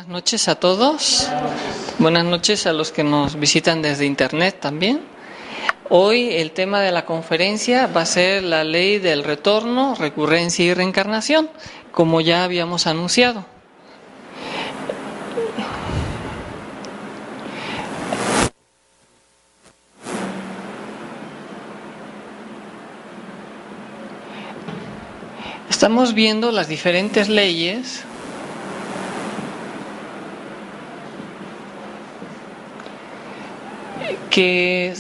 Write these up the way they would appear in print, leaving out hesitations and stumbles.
Buenas noches a todos. Buenas noches a los que nos visitan desde internet también. Hoy el tema de la conferencia va a ser la ley del retorno, recurrencia y reencarnación, como ya habíamos anunciado. Estamos viendo las diferentes leyes que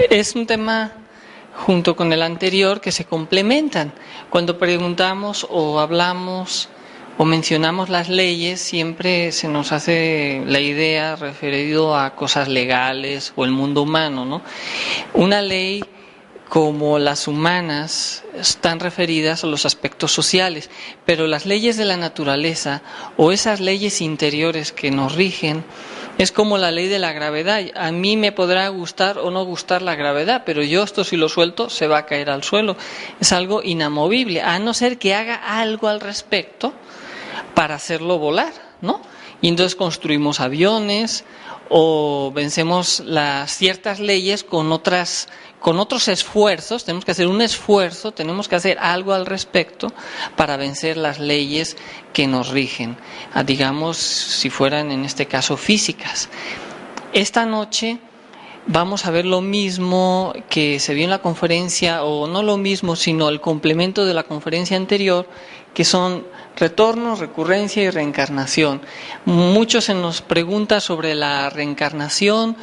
es un tema junto con el anterior que se complementan. Cuando preguntamos o hablamos o mencionamos las leyes, siempre se nos hace la idea referido a cosas legales o el mundo humano, ¿no? Una ley como las humanas están referidas a los aspectos sociales, pero las leyes de la naturaleza o esas leyes interiores que nos rigen es como la ley de la gravedad. A mí me podrá gustar o no gustar la gravedad, pero yo esto si lo suelto se va a caer al suelo. Es algo inamovible, a no ser que haga algo al respecto para hacerlo volar, ¿no? Y entonces construimos aviones o vencemos las ciertas leyes con otros esfuerzos. Tenemos que hacer un esfuerzo, tenemos que hacer algo al respecto para vencer las leyes que nos rigen, digamos, si fueran en este caso físicas. Esta noche vamos a ver lo mismo que se vio en la conferencia, o no lo mismo, sino el complemento de la conferencia anterior, que son retorno, recurrencia y reencarnación. Mucho se nos pregunta sobre la reencarnación,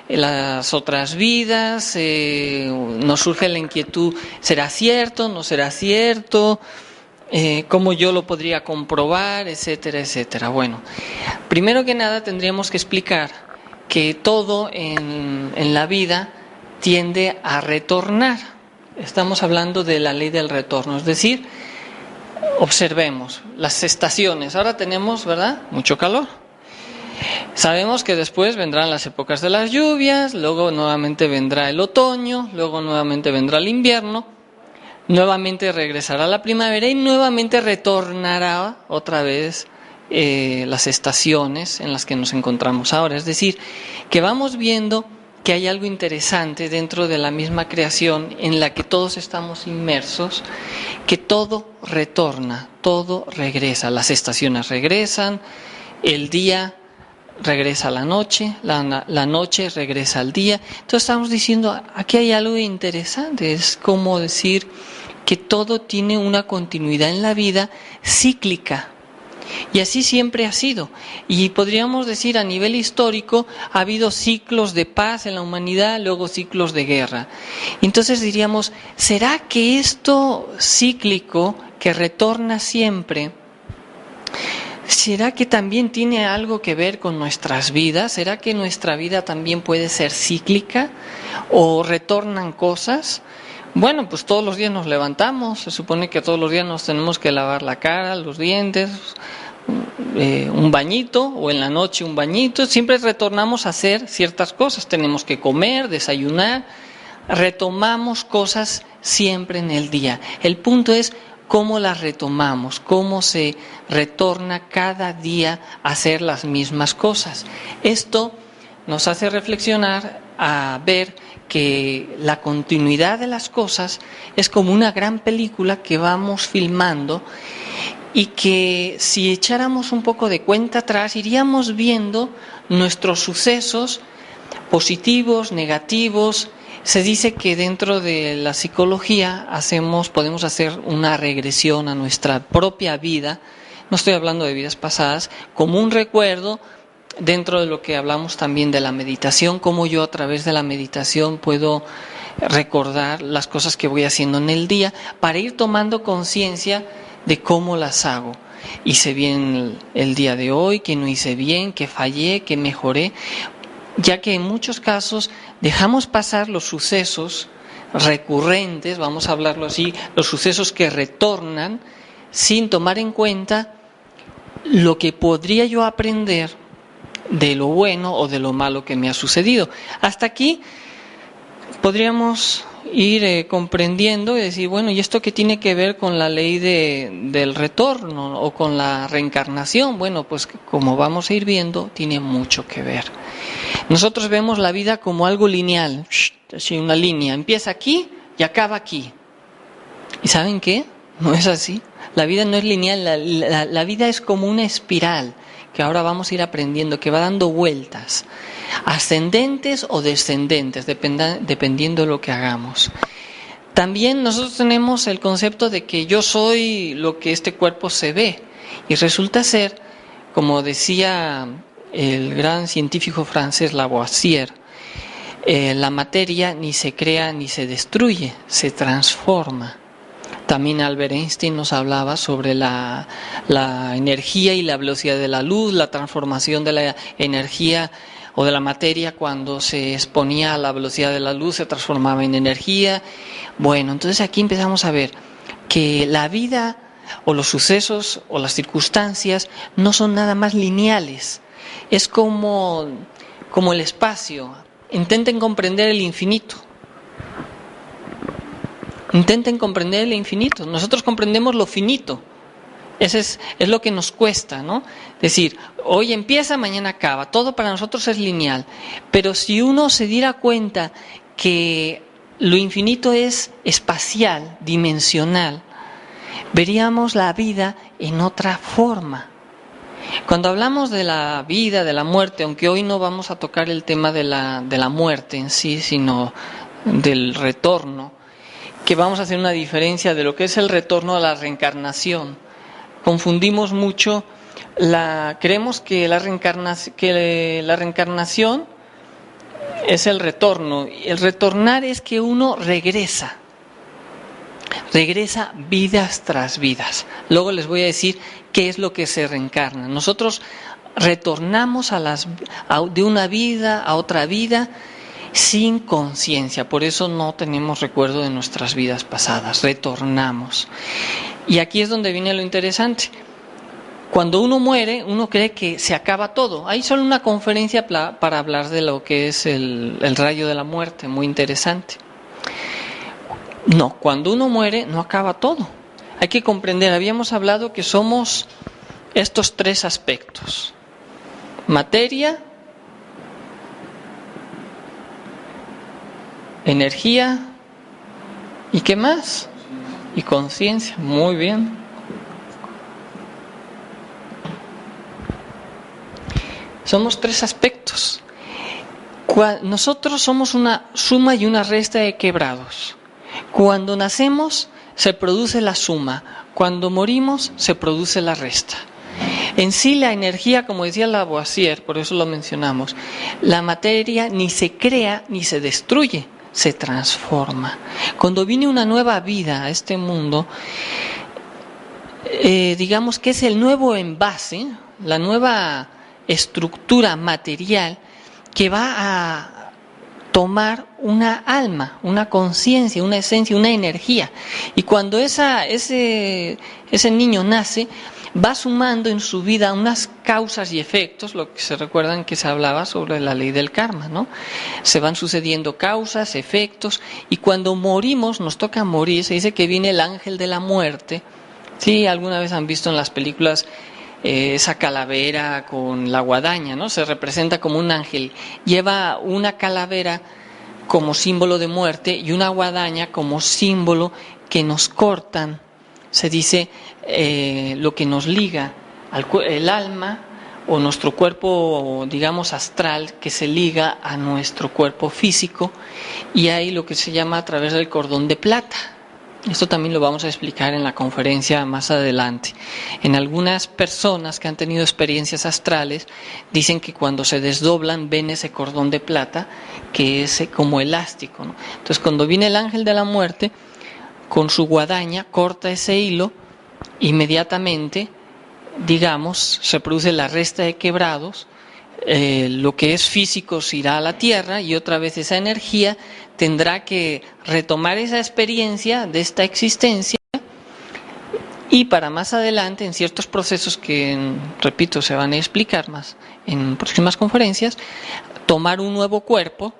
las otras vidas, nos surge la inquietud, ¿será cierto? ¿No será cierto? ¿Cómo yo lo podría comprobar? Etcétera, etcétera. Bueno, primero que nada tendríamos que explicar que todo en la vida tiende a retornar. Estamos hablando de la ley del retorno, es decir, observemos las estaciones. Ahora tenemos, ¿verdad?, mucho calor. Sabemos que después vendrán las épocas de las lluvias, luego nuevamente vendrá el otoño, luego nuevamente vendrá el invierno, nuevamente regresará la primavera y nuevamente retornará otra vez las estaciones en las que nos encontramos ahora. Es decir, que vamos viendo que hay algo interesante dentro de la misma creación en la que todos estamos inmersos, que todo retorna, todo regresa, las estaciones regresan, el día regresa a la noche, la noche regresa al día. Entonces estamos diciendo, aquí hay algo interesante, es como decir que todo tiene una continuidad en la vida cíclica. Y así siempre ha sido. Y podríamos decir a nivel histórico, ha habido ciclos de paz en la humanidad, luego ciclos de guerra. Entonces diríamos, ¿será que esto cíclico que retorna siempre, será que también tiene algo que ver con nuestras vidas? ¿Será que nuestra vida también puede ser cíclica? ¿O retornan cosas? Bueno, pues todos los días nos levantamos, se supone que todos los días nos tenemos que lavar la cara, los dientes, un bañito, o en la noche un bañito. Siempre retornamos a hacer ciertas cosas, tenemos que comer, desayunar, retomamos cosas siempre en el día. El punto es cómo las retomamos, cómo se retorna cada día a hacer las mismas cosas. Esto nos hace reflexionar a ver que la continuidad de las cosas es como una gran película que vamos filmando y que si echáramos un poco de cuenta atrás iríamos viendo nuestros sucesos positivos, negativos. Se dice que dentro de la psicología podemos hacer una regresión a nuestra propia vida, no estoy hablando de vidas pasadas, como un recuerdo. Dentro de lo que hablamos también de la meditación, cómo yo a través de la meditación puedo recordar las cosas que voy haciendo en el día para ir tomando conciencia de cómo las hago. Hice bien el día de hoy, que no hice bien, que fallé, que mejoré, ya que en muchos casos dejamos pasar los sucesos recurrentes, vamos a hablarlo así, los sucesos que retornan sin tomar en cuenta lo que podría yo aprender de lo bueno o de lo malo que me ha sucedido. Hasta aquí podríamos ir comprendiendo y decir, bueno, ¿y esto qué tiene que ver con la ley del retorno o con la reencarnación? Bueno, pues como vamos a ir viendo, tiene mucho que ver. Nosotros vemos la vida como algo lineal, así una línea, empieza aquí y acaba aquí. ¿Y saben qué? No es así. La vida no es lineal, la vida es como una espiral que ahora vamos a ir aprendiendo, que va dando vueltas, ascendentes o descendentes, dependiendo de lo que hagamos. También nosotros tenemos el concepto de que yo soy lo que este cuerpo se ve, y resulta ser, como decía el gran científico francés Lavoisier, la materia ni se crea ni se destruye, se transforma. También Albert Einstein nos hablaba sobre la energía y la velocidad de la luz, la transformación de la energía o de la materia cuando se exponía a la velocidad de la luz se transformaba en energía. Bueno, entonces aquí empezamos a ver que la vida o los sucesos o las circunstancias no son nada más lineales. Es como el espacio. Intenten comprender el infinito. Intenten comprender el infinito. Nosotros comprendemos lo finito. Ese es lo que nos cuesta, ¿no? Es decir, hoy empieza, mañana acaba. Todo para nosotros es lineal. Pero si uno se diera cuenta que lo infinito es espacial, dimensional, veríamos la vida en otra forma. Cuando hablamos de la vida, de la muerte, aunque hoy no vamos a tocar el tema de la muerte en sí, sino del retorno, que vamos a hacer una diferencia de lo que es el retorno a la reencarnación. Confundimos mucho, creemos que la reencarnación es el retorno. El retornar es que uno regresa vidas tras vidas. Luego les voy a decir qué es lo que se reencarna. Nosotros retornamos de una vida a otra vida sin conciencia, por eso no tenemos recuerdo de nuestras vidas pasadas, retornamos. Y aquí es donde viene lo interesante. Cuando uno muere, uno cree que se acaba todo. Hay solo una conferencia para hablar de lo que es el rayo de la muerte, muy interesante. No, cuando uno muere no acaba todo. Hay que comprender, habíamos hablado que somos estos tres aspectos: materia, energía, ¿y qué más? Y conciencia. Muy bien. Somos tres aspectos. Nosotros somos una suma y una resta de quebrados. Cuando nacemos se produce la suma, cuando morimos se produce la resta. En sí la energía, como decía Lavoisier, por eso lo mencionamos, la materia ni se crea ni se destruye, se transforma. Cuando viene una nueva vida a este mundo, digamos que es el nuevo envase, la nueva estructura material que va a tomar una alma, una conciencia, una esencia, una energía. Y cuando ese niño nace, va sumando en su vida unas causas y efectos, lo que se recuerdan que se hablaba sobre la ley del karma, ¿no? Se van sucediendo causas, efectos, y cuando morimos, nos toca morir, se dice que viene el ángel de la muerte. Sí, alguna vez han visto en las películas esa calavera con la guadaña, ¿no? Se representa como un ángel, lleva una calavera como símbolo de muerte y una guadaña como símbolo que nos cortan, se dice lo que nos liga, el alma o nuestro cuerpo, digamos, astral, que se liga a nuestro cuerpo físico, y hay lo que se llama a través del cordón de plata. Esto también lo vamos a explicar en la conferencia más adelante. En algunas personas que han tenido experiencias astrales, dicen que cuando se desdoblan ven ese cordón de plata que es como elástico, ¿no? Entonces cuando viene el ángel de la muerte, con su guadaña corta ese hilo, inmediatamente, digamos, se produce la resta de quebrados, lo que es físico se irá a la tierra y otra vez esa energía tendrá que retomar esa experiencia de esta existencia y para más adelante, en ciertos procesos que, repito, se van a explicar más en próximas conferencias, tomar un nuevo cuerpo,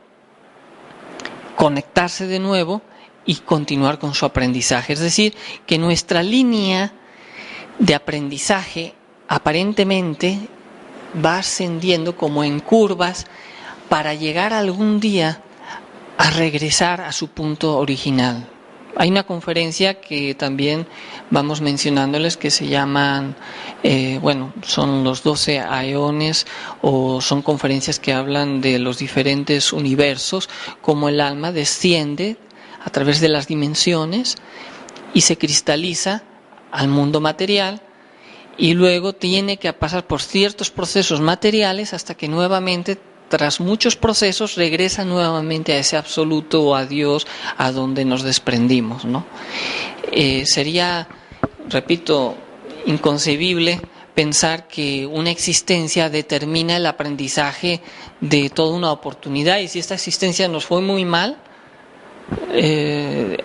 conectarse de nuevo y continuar con su aprendizaje. Es decir, que nuestra línea de aprendizaje aparentemente va ascendiendo como en curvas para llegar algún día a regresar a su punto original. Hay una conferencia que también vamos mencionándoles que se llaman, son los 12 aeones, o son conferencias que hablan de los diferentes universos, como el alma desciende a través de las dimensiones y se cristaliza al mundo material y luego tiene que pasar por ciertos procesos materiales hasta que nuevamente, tras muchos procesos, regresa nuevamente a ese absoluto o a Dios, a donde nos desprendimos, ¿no? Sería, repito, inconcebible pensar que una existencia determina el aprendizaje de toda una oportunidad, y si esta existencia nos fue muy mal,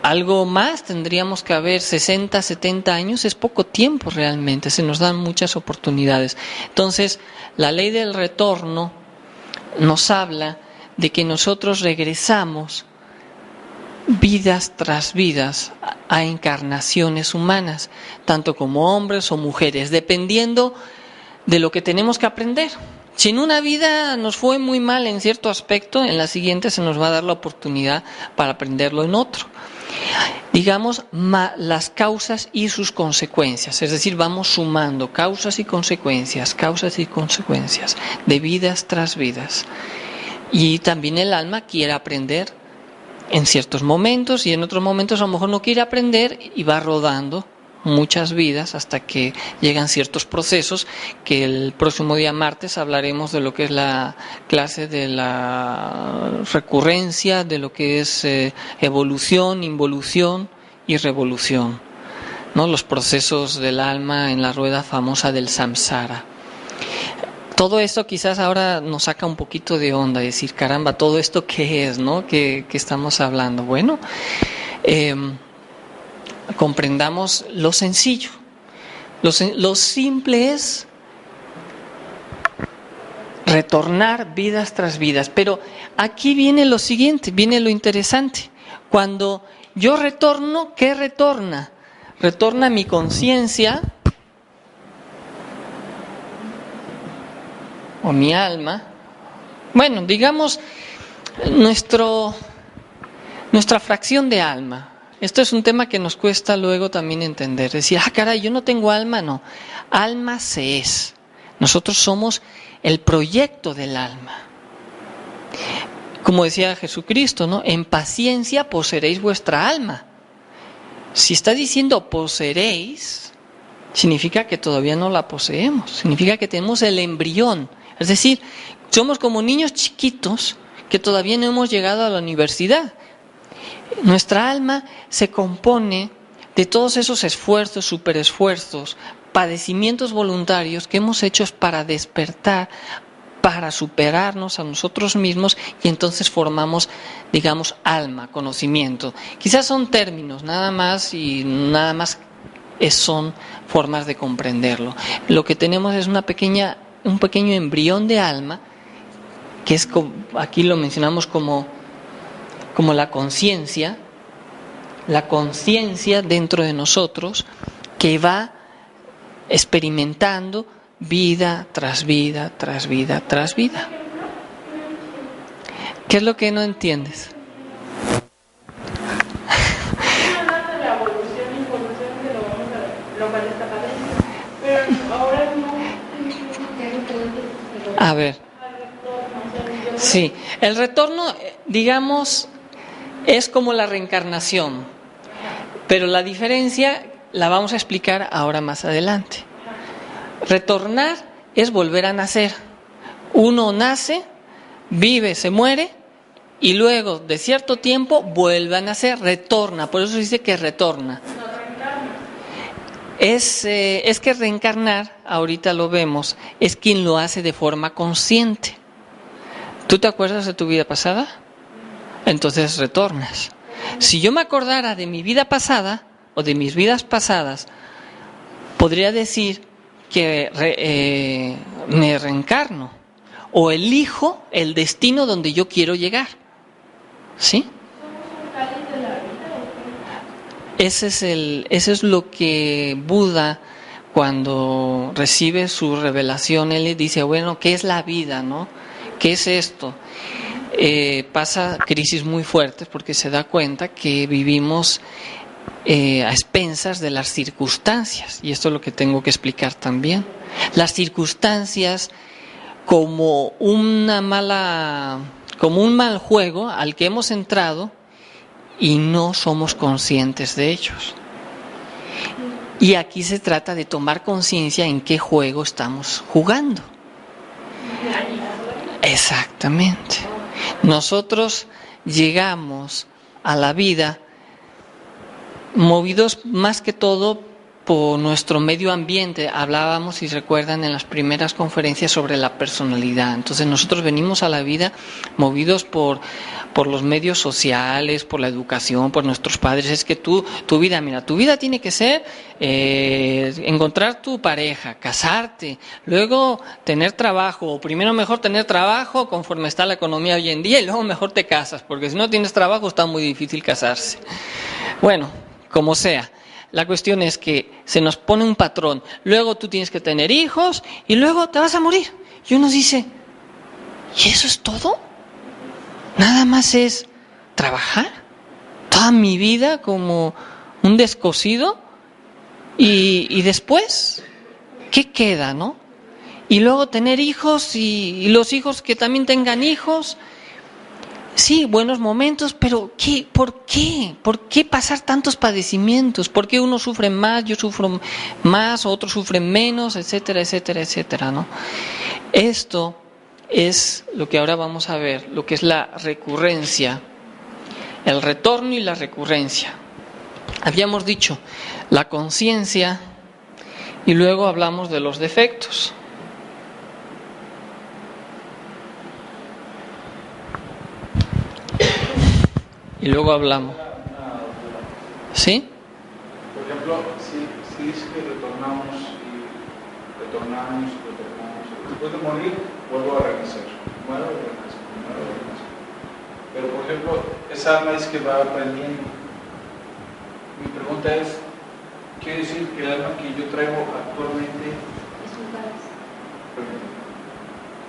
algo más tendríamos que haber 60, 70 años, es poco tiempo realmente, se nos dan muchas oportunidades. Entonces, la ley del retorno nos habla de que nosotros regresamos vidas tras vidas a encarnaciones humanas, tanto como hombres o mujeres, dependiendo de lo que tenemos que aprender. Si en una vida nos fue muy mal en cierto aspecto, en la siguiente se nos va a dar la oportunidad para aprenderlo en otro. Digamos, las causas y sus consecuencias, es decir, vamos sumando causas y consecuencias de vidas tras vidas. Y también el alma quiere aprender en ciertos momentos, y en otros momentos a lo mejor no quiere aprender y va rodando muchas vidas hasta que llegan ciertos procesos, que el próximo día martes hablaremos de lo que es la clase de la recurrencia, de lo que es evolución, involución y revolución, ¿no? Los procesos del alma en la rueda famosa del samsara. Todo esto quizás ahora nos saca un poquito de onda, decir, caramba, ¿todo esto qué es, no? ¿Qué estamos hablando? Bueno, comprendamos lo sencillo. Lo simple es retornar vidas tras vidas. Pero aquí viene lo siguiente, viene lo interesante. Cuando yo retorno, ¿qué retorna? Retorna mi conciencia o mi alma. Bueno, digamos nuestra fracción de alma. Esto es un tema que nos cuesta luego también entender. Decir, caray, yo no tengo alma, no. Alma se es. Nosotros somos el proyecto del alma. Como decía Jesucristo, ¿no? En paciencia poseeréis vuestra alma. Si está diciendo poseeréis, significa que todavía no la poseemos. Significa que tenemos el embrión. Es decir, somos como niños chiquitos que todavía no hemos llegado a la universidad. Nuestra alma se compone de todos esos esfuerzos, superesfuerzos, padecimientos voluntarios que hemos hecho para despertar, para superarnos a nosotros mismos, y entonces formamos, digamos, alma, conocimiento. Quizás son términos, nada más, y nada más son formas de comprenderlo. Lo que tenemos es un pequeño embrión de alma, que es, aquí lo mencionamos como la conciencia dentro de nosotros, que va experimentando vida tras vida, tras vida, tras vida. ¿Qué es lo que no entiendes? A ver. Sí, el retorno, digamos, es como la reencarnación, pero la diferencia la vamos a explicar ahora más adelante. Retornar es volver a nacer. Uno nace, vive, se muere, y luego de cierto tiempo vuelve a nacer, retorna. Por eso se dice que retorna. Es que reencarnar, ahorita lo vemos, es quien lo hace de forma consciente. ¿Tú te acuerdas de tu vida pasada? Entonces retornas. Si yo me acordara de mi vida pasada o de mis vidas pasadas, podría decir que me reencarno o elijo el destino donde yo quiero llegar. ¿Sí? Ese es lo que Buda, cuando recibe su revelación, él le dice, bueno, ¿qué es la vida, no? ¿Qué es esto? Pasa crisis muy fuertes porque se da cuenta que vivimos a expensas de las circunstancias, y esto es lo que tengo que explicar también. Las circunstancias como un mal juego al que hemos entrado y no somos conscientes de ellos. Y aquí se trata de tomar conciencia en qué juego estamos jugando. Exactamente. Nosotros llegamos a la vida movidos más que todo por nuestro medio ambiente. Hablábamos, si recuerdan, en las primeras conferencias sobre la personalidad. Entonces nosotros venimos a la vida movidos por los medios sociales, por la educación, por nuestros padres. Es que tu vida tiene que ser encontrar tu pareja, casarte, luego tener trabajo, o primero mejor tener trabajo conforme está la economía hoy en día, y luego mejor te casas, porque si no tienes trabajo está muy difícil casarse. Bueno, como sea. La cuestión es que se nos pone un patrón, luego tú tienes que tener hijos y luego te vas a morir. Y uno dice, ¿y eso es todo? ¿Nada más es trabajar? ¿Toda mi vida como un descosido? ¿Y después? ¿Qué queda, no? Y luego tener hijos y los hijos que también tengan hijos. Sí, buenos momentos, pero ¿qué? ¿Por qué? ¿Por qué pasar tantos padecimientos? ¿Por qué uno sufre más, yo sufro más, otros sufren menos, etcétera, etcétera, etcétera, ¿no? Esto es lo que ahora vamos a ver, lo que es la recurrencia, el retorno y la recurrencia. Habíamos dicho la conciencia y luego hablamos de los defectos. Y luego hablamos. ¿Sí? Por ejemplo, si dice que retornamos. Después de morir, vuelvo a renacer. Muero y renacer. Pero, por ejemplo, esa alma es que va aprendiendo. Mi pregunta es, ¿quiere decir que el alma que yo traigo actualmente,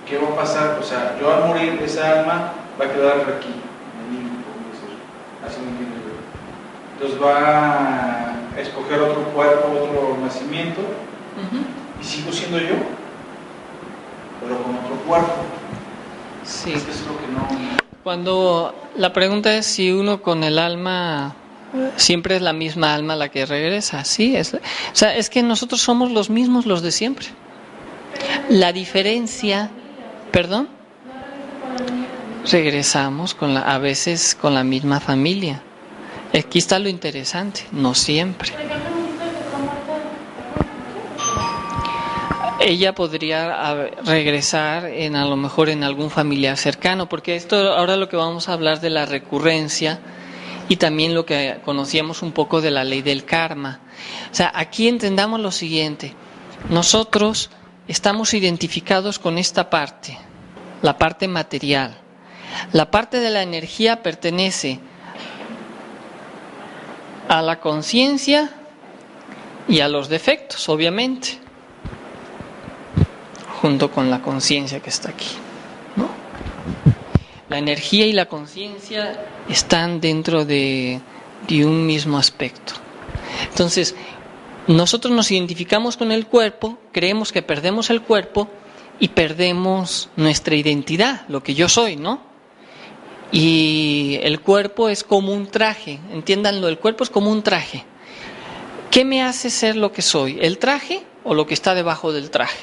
qué va a pasar? O sea, yo al morir, esa alma va a quedar aquí. Así me entiendo yo. Entonces va a escoger otro cuerpo, otro nacimiento, y sigo siendo yo, pero con otro cuerpo. Sí. Es que eso es lo que no. Cuando la pregunta es si uno con el alma siempre es la misma alma la que regresa, sí, o sea, es que nosotros somos los mismos, los de siempre. La diferencia, ¿perdón? Regresamos a veces con la misma familia. Aquí está lo interesante, no siempre. Ella podría regresar a lo mejor en algún familiar cercano, porque esto ahora lo que vamos a hablar de la recurrencia y también lo que conocíamos un poco de la ley del karma. O sea, aquí entendamos lo siguiente: nosotros estamos identificados con esta parte, la parte material. La parte de la energía pertenece a la conciencia y a los defectos, obviamente, junto con la conciencia que está aquí, ¿no? La energía y la conciencia están dentro de un mismo aspecto. Entonces, nosotros nos identificamos con el cuerpo, creemos que perdemos el cuerpo y perdemos nuestra identidad, lo que yo soy, ¿no? Y el cuerpo es como un traje, entiéndanlo, el cuerpo es como un traje. ¿Qué me hace ser lo que soy? ¿El traje o lo que está debajo del traje?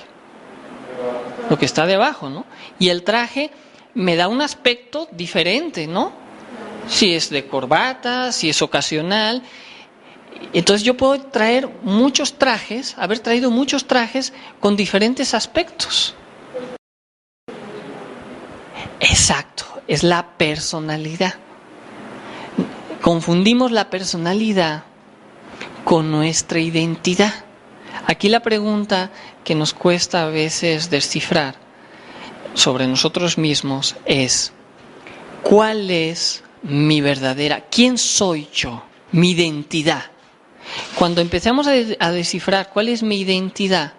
Lo que está debajo, ¿no? Y el traje me da un aspecto diferente, ¿no? Si es de corbata, si es ocasional. Entonces yo puedo traer muchos trajes, haber traído muchos trajes con diferentes aspectos. Exacto, es la personalidad. Confundimos la personalidad con nuestra identidad. Aquí la pregunta que nos cuesta a veces descifrar sobre nosotros mismos es: ¿cuál es mi verdadera? ¿Quién soy yo? Mi identidad. Cuando empecemos a descifrar cuál es mi identidad,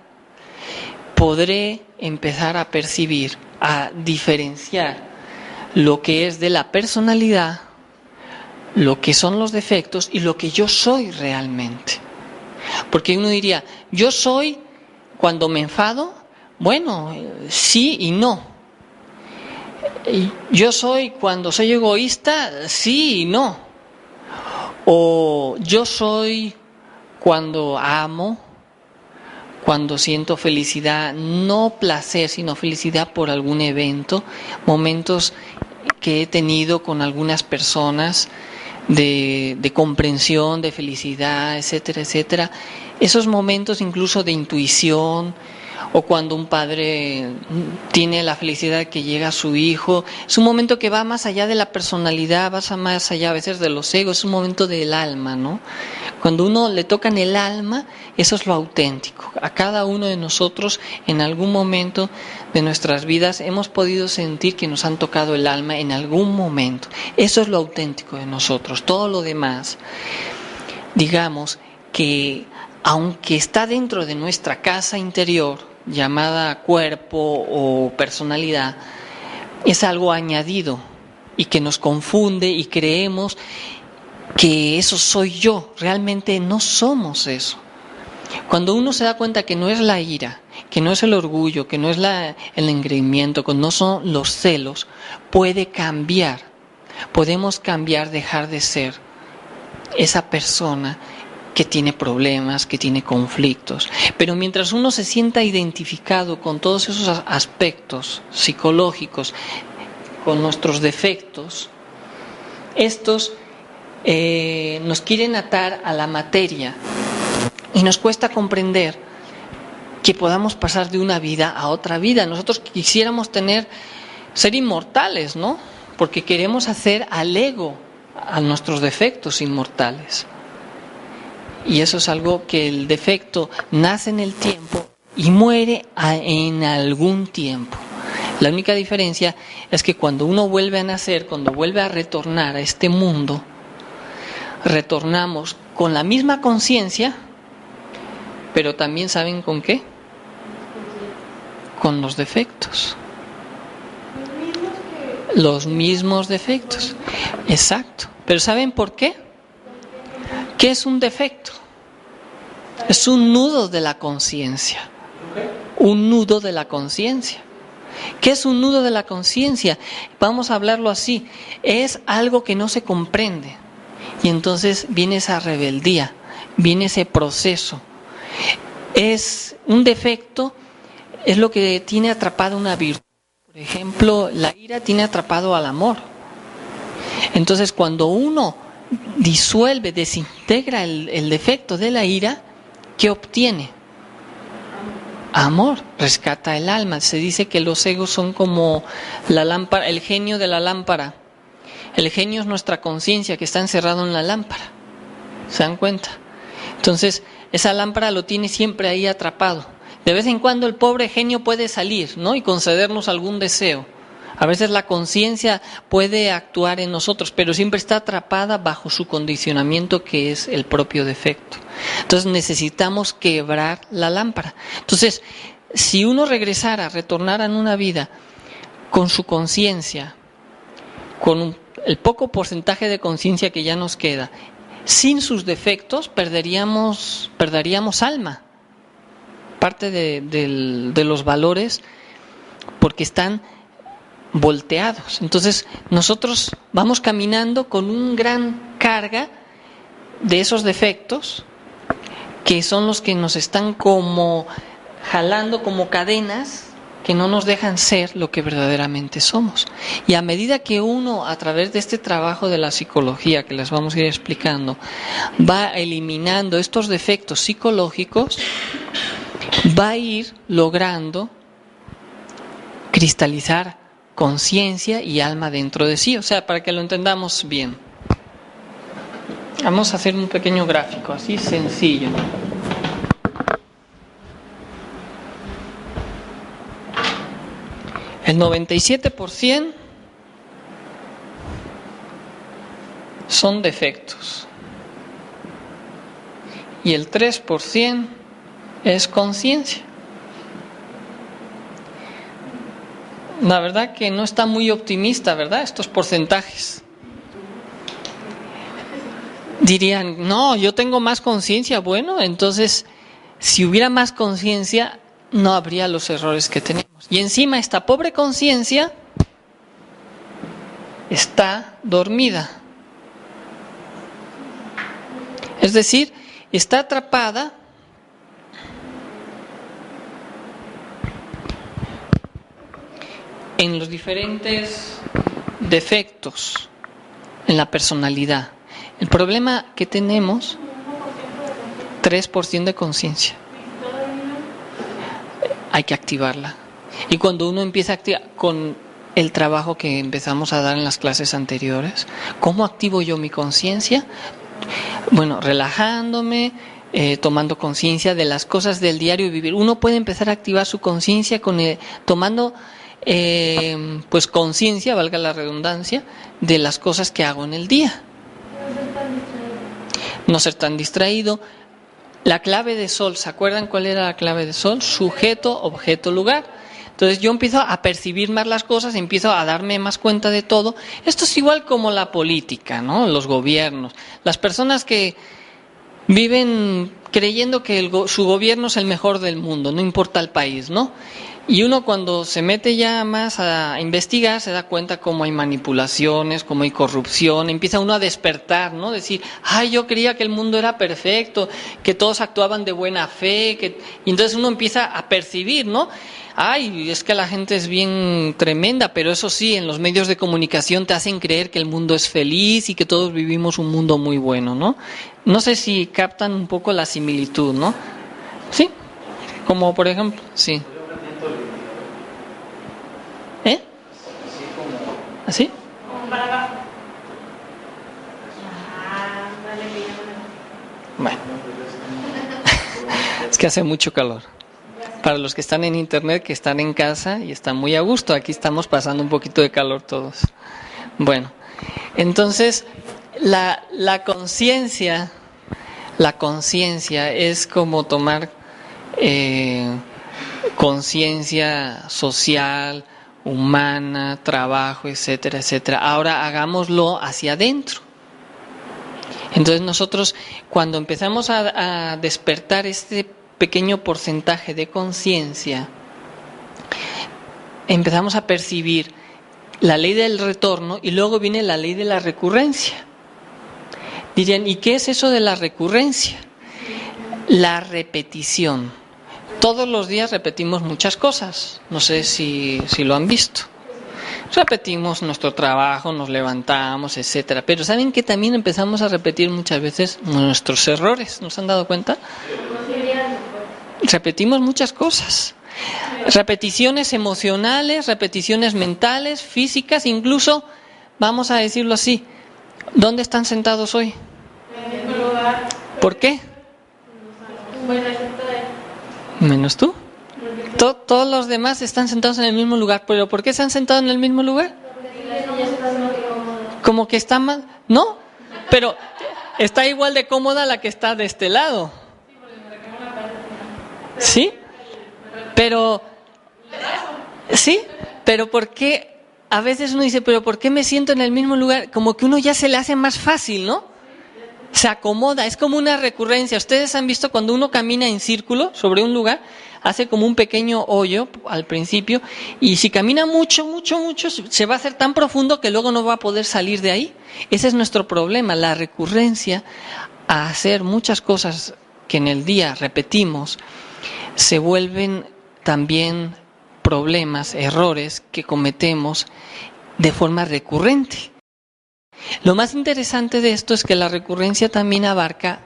podré empezar a percibir, a diferenciar lo que es de la personalidad, lo que son los defectos y lo que yo soy realmente. Porque uno diría, yo soy cuando me enfado, bueno, sí y no. Yo soy cuando soy egoísta, sí y no. O yo soy cuando amo, cuando siento felicidad, no placer, sino felicidad por algún evento, momentos que he tenido con algunas personas de comprensión, de felicidad, etcétera, etcétera. Esos momentos incluso de intuición, o cuando un padre tiene la felicidad que llega a su hijo, es un momento que va más allá de la personalidad, va más allá a veces de los egos, es un momento del alma, ¿no? Cuando uno le toca en el alma, eso es lo auténtico. A cada uno de nosotros, en algún momento de nuestras vidas, hemos podido sentir que nos han tocado el alma en algún momento. Eso es lo auténtico de nosotros. Todo lo demás, digamos que aunque está dentro de nuestra casa interior, llamada cuerpo o personalidad, es algo añadido y que nos confunde y creemos que eso soy yo. Realmente no somos eso. Cuando uno se da cuenta que no es la ira, que no es el orgullo, que no es el engreimiento, que no son los celos, puede cambiar. Podemos cambiar, dejar de ser esa persona que tiene problemas, que tiene conflictos. Pero mientras uno se sienta identificado con todos esos aspectos psicológicos, con nuestros defectos, estos nos quieren atar a la materia y nos cuesta comprender que podamos pasar de una vida a otra vida. Nosotros quisiéramos ser inmortales, ¿no? Porque queremos hacer al ego, a nuestros defectos inmortales. Y eso es algo que el defecto nace en el tiempo y muere en algún tiempo. La única diferencia es que cuando uno vuelve a nacer, cuando vuelve a retornar a este mundo, retornamos con la misma conciencia, pero también ¿saben con qué? Con los defectos. Los mismos defectos. Exacto. Pero ¿saben por qué? ¿Qué es un defecto? Es un nudo de la conciencia. Un nudo de la conciencia. ¿Qué es un nudo de la conciencia? Vamos a hablarlo así. Es algo que no se comprende. Y entonces viene esa rebeldía, viene ese proceso. Es un defecto, es lo que tiene atrapado una virtud. Por ejemplo, la ira tiene atrapado al amor. Entonces, cuando uno disuelve, desintegra el defecto de la ira, ¿qué obtiene? Amor, rescata el alma. Se dice que los egos son como la lámpara, el genio de la lámpara. El genio es nuestra conciencia que está encerrado en la lámpara. ¿Se dan cuenta? Entonces, esa lámpara lo tiene siempre ahí atrapado. De vez en cuando el pobre genio puede salir, ¿no? Y concedernos algún deseo. A veces la conciencia puede actuar en nosotros, pero siempre está atrapada bajo su condicionamiento, que es el propio defecto. Entonces necesitamos quebrar la lámpara. Entonces, si uno retornara en una vida con su conciencia, con el poco porcentaje de conciencia que ya nos queda, sin sus defectos, perderíamos alma. Parte de los valores, porque están volteados. Entonces nosotros vamos caminando con una gran carga de esos defectos, que son los que nos están como jalando como cadenas, que no nos dejan ser lo que verdaderamente somos. Y a medida que uno, a través de este trabajo de la psicología, que les vamos a ir explicando, va eliminando estos defectos psicológicos, va a ir logrando cristalizar conciencia y alma dentro de sí. O sea, para que lo entendamos bien, vamos a hacer un pequeño gráfico, así sencillo. El 97% son defectos y el 3% es conciencia. La verdad que no está muy optimista, ¿verdad? Estos porcentajes. Dirían, no, yo tengo más conciencia. Bueno, entonces, si hubiera más conciencia, no habría los errores que tenemos. Y encima esta pobre conciencia está dormida. Es decir, está atrapada en los diferentes defectos en la personalidad. El problema que tenemos, 3% de conciencia. Hay que activarla. Y cuando uno empieza a activar con el trabajo que empezamos a dar en las clases anteriores, ¿cómo activo yo mi conciencia? Bueno, relajándome, tomando conciencia de las cosas del diario vivir. Uno puede empezar a activar su conciencia tomando pues conciencia, valga la redundancia, de las cosas que hago en el día. No ser tan distraído. La clave de Sol, ¿se acuerdan cuál era la clave de Sol? Sujeto, objeto, lugar. Entonces yo empiezo a percibir más las cosas, empiezo a darme más cuenta de todo. Esto es igual como la política, ¿no? Los gobiernos. Las personas que viven creyendo que su gobierno es el mejor del mundo, no importa el país, ¿no? Y uno cuando se mete ya más a investigar se da cuenta cómo hay manipulaciones, cómo hay corrupción, empieza uno a despertar, ¿no? Decir, ay, yo creía que el mundo era perfecto, que todos actuaban de buena fe, y entonces uno empieza a percibir, ¿no? Ay, es que la gente es bien tremenda, pero eso sí, en los medios de comunicación te hacen creer que el mundo es feliz y que todos vivimos un mundo muy bueno, ¿no? No sé si captan un poco la similitud, ¿no? Sí, como por ejemplo, sí. ¿Eh? ¿Así? Como para abajo. Bueno. Es que hace mucho calor. Para los que están en internet, que están en casa y están muy a gusto, aquí estamos pasando un poquito de calor todos. Bueno, entonces la conciencia es como tomar conciencia social, humana, trabajo, etcétera, etcétera. Ahora hagámoslo hacia adentro. Entonces nosotros cuando empezamos a despertar este pequeño porcentaje de conciencia, empezamos a percibir la ley del retorno y luego viene la ley de la recurrencia. Dirían, ¿y qué es eso de la recurrencia? La repetición. Todos los días repetimos muchas cosas, no sé si lo han visto. Repetimos nuestro trabajo, nos levantamos, etcétera. Pero ¿saben que también empezamos a repetir muchas veces nuestros errores? ¿Nos han dado cuenta? Repetimos muchas cosas. Repeticiones emocionales, repeticiones mentales, físicas, incluso, vamos a decirlo así, ¿dónde están sentados hoy? En el mismo lugar. ¿Por qué? Bueno, excepto él. ¿Menos tú? Todos los demás están sentados en el mismo lugar. ¿Pero por qué se han sentado en el mismo lugar? Como que está mal. ¿No? Pero está igual de cómoda la que está de este lado. ¿Sí? Pero ¿sí? Pero ¿por qué? A veces uno dice, pero ¿por qué me siento en el mismo lugar? Como que uno ya se le hace más fácil, ¿no? Se acomoda, es como una recurrencia. Ustedes han visto cuando uno camina en círculo sobre un lugar, hace como un pequeño hoyo al principio, y si camina mucho, se va a hacer tan profundo que luego no va a poder salir de ahí. Ese es nuestro problema, la recurrencia a hacer muchas cosas que en el día repetimos, se vuelven también problemas, errores que cometemos de forma recurrente. Lo más interesante de esto es que la recurrencia también abarca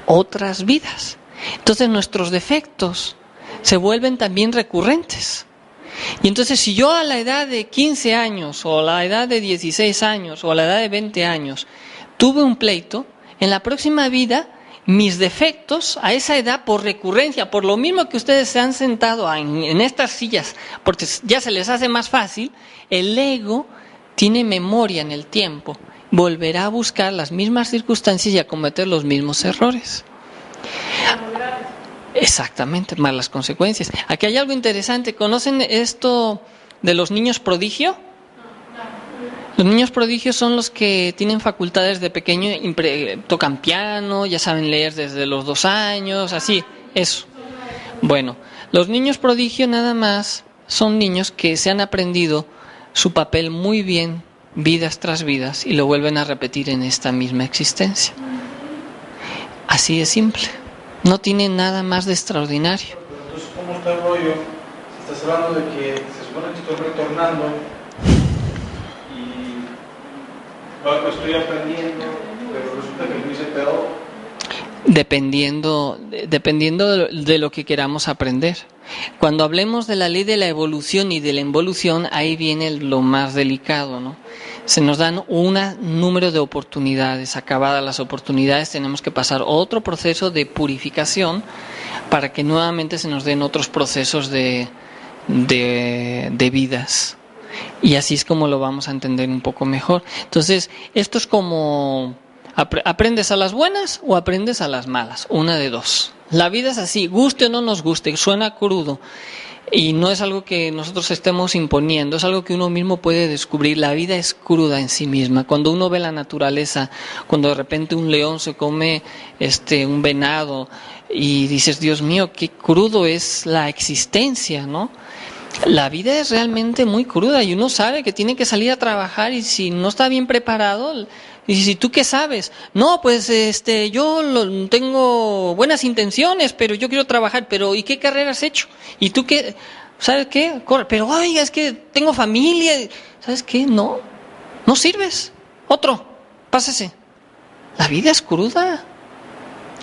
otras vidas. Entonces nuestros defectos se vuelven también recurrentes. Y entonces si yo a la edad de 15 años, o a la edad de 16 años, o a la edad de 20 años, tuve un pleito, en la próxima vida mis defectos a esa edad por recurrencia, por lo mismo que ustedes se han sentado en estas sillas, porque ya se les hace más fácil, el ego tiene memoria en el tiempo, volverá a buscar las mismas circunstancias y a cometer los mismos errores. Exactamente, más las consecuencias. Aquí hay algo interesante. ¿Conocen esto de los niños prodigio? Los niños prodigios son los que tienen facultades de pequeño, tocan piano, ya saben leer desde los 2 años, así, eso. Bueno, los niños prodigio nada más son niños que se han aprendido su papel muy bien, vidas tras vidas, y lo vuelven a repetir en esta misma existencia. Así de simple. No tiene nada más de extraordinario. Entonces, ¿cómo está el rollo? Si estás hablando de que se supone que estoy retornando y lo estoy aprendiendo, pero resulta que lo hice peor. Dependiendo de lo que queramos aprender. Cuando hablemos de la ley de la evolución y de la involución, ahí viene lo más delicado, ¿no? Se nos dan un número de oportunidades. Acabadas las oportunidades, tenemos que pasar otro proceso de purificación para que nuevamente se nos den otros procesos de vidas. Y así es como lo vamos a entender un poco mejor. Entonces, esto es como... ¿aprendes a las buenas o aprendes a las malas? Una de dos. La vida es así, guste o no nos guste, suena crudo. Y no es algo que nosotros estemos imponiendo, es algo que uno mismo puede descubrir. La vida es cruda en sí misma. Cuando uno ve la naturaleza, cuando de repente un león se come un venado y dices, Dios mío, qué crudo es la existencia, ¿no? La vida es realmente muy cruda y uno sabe que tiene que salir a trabajar y si no está bien preparado... Y si tú qué sabes, no, pues yo tengo buenas intenciones, pero yo quiero trabajar, pero ¿y qué carrera has hecho? ¿Y tú qué? ¿Sabes qué? Corre, pero oiga, es que tengo familia, ¿sabes qué? No sirves. Otro, pásese. La vida es cruda.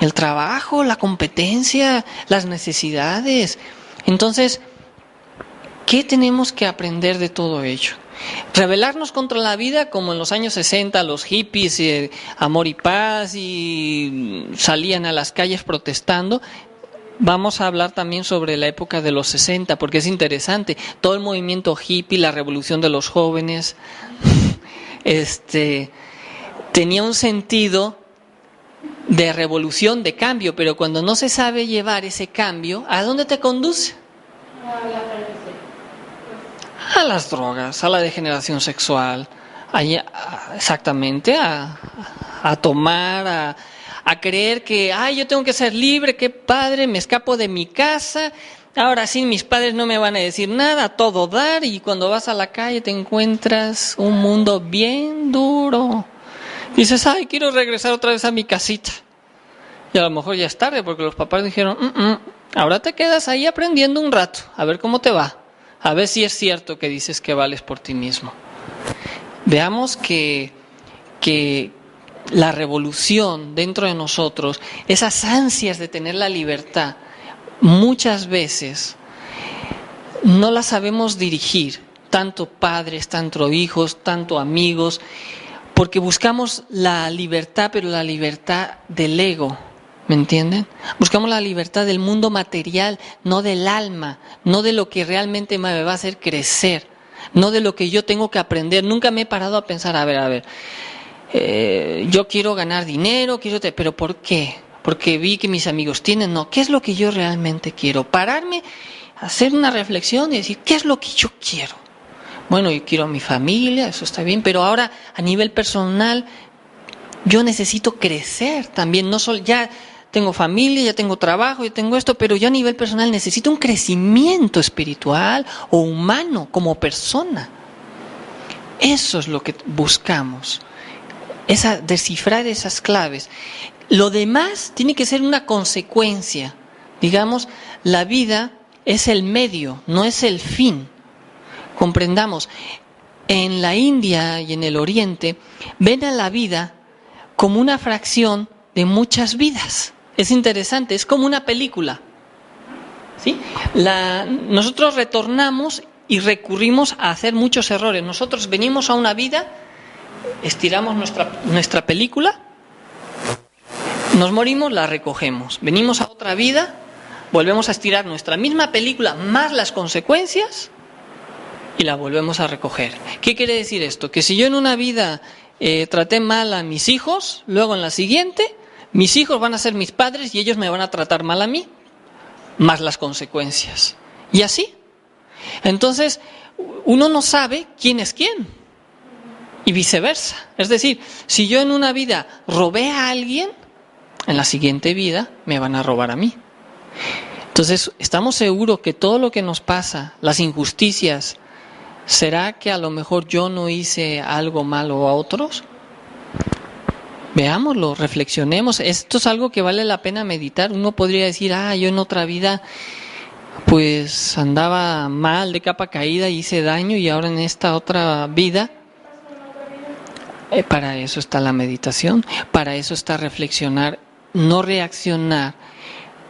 El trabajo, la competencia, las necesidades. Entonces, ¿qué tenemos que aprender de todo ello? Rebelarnos contra la vida como en los años 60 los hippies, amor y paz, y salían a las calles protestando. Vamos a hablar también sobre la época de los 60 porque es interesante. Todo el movimiento hippie, la revolución de los jóvenes, tenía un sentido de revolución, de cambio, pero cuando no se sabe llevar ese cambio, ¿a dónde te conduce? A las drogas, a la degeneración sexual, exactamente, a tomar, a creer que, yo tengo que ser libre, qué padre, me escapo de mi casa, ahora sí mis padres no me van a decir nada, a todo dar, y cuando vas a la calle te encuentras un mundo bien duro. Dices, quiero regresar otra vez a mi casita. Y a lo mejor ya es tarde porque los papás dijeron, ahora te quedas ahí aprendiendo un rato, a ver cómo te va. A ver si es cierto que dices que vales por ti mismo. Veamos que la revolución dentro de nosotros, esas ansias de tener la libertad, muchas veces no las sabemos dirigir, tanto padres, tanto hijos, tanto amigos, porque buscamos la libertad, pero la libertad del ego. ¿Me entienden? Buscamos la libertad del mundo material, no del alma, no de lo que realmente me va a hacer crecer, no de lo que yo tengo que aprender. Nunca me he parado a pensar, a ver, yo quiero ganar dinero, pero ¿por qué? Porque vi que mis amigos tienen, no, ¿qué es lo que yo realmente quiero? Pararme, hacer una reflexión y decir, ¿qué es lo que yo quiero? Bueno, yo quiero a mi familia, eso está bien, pero ahora a nivel personal yo necesito crecer también, no solo ya... Tengo familia, ya tengo trabajo, ya tengo esto, pero yo a nivel personal necesito un crecimiento espiritual o humano como persona. Eso es lo que buscamos, descifrar esas claves. Lo demás tiene que ser una consecuencia. Digamos, la vida es el medio, no es el fin. Comprendamos, en la India y en el Oriente ven a la vida como una fracción de muchas vidas. Es interesante, es como una película, ¿sí? Nosotros retornamos y recurrimos a hacer muchos errores. Nosotros venimos a una vida, estiramos nuestra película, nos morimos, la recogemos. Venimos a otra vida, volvemos a estirar nuestra misma película más las consecuencias y la volvemos a recoger. ¿Qué quiere decir esto? Que si yo en una vida traté mal a mis hijos, luego en la siguiente... mis hijos van a ser mis padres y ellos me van a tratar mal a mí. más las consecuencias. Y así. Entonces, uno no sabe quién es quién. Y viceversa. Es decir, si yo en una vida robé a alguien, en la siguiente vida me van a robar a mí. Entonces, ¿estamos seguros que todo lo que nos pasa, las injusticias, será que a lo mejor yo no hice algo malo a otros? Veámoslo, reflexionemos. Esto es algo que vale la pena meditar. Uno podría decir, yo en otra vida pues andaba mal, de capa caída, hice daño, y ahora en esta otra vida. Para eso está la meditación, para eso está reflexionar, no reaccionar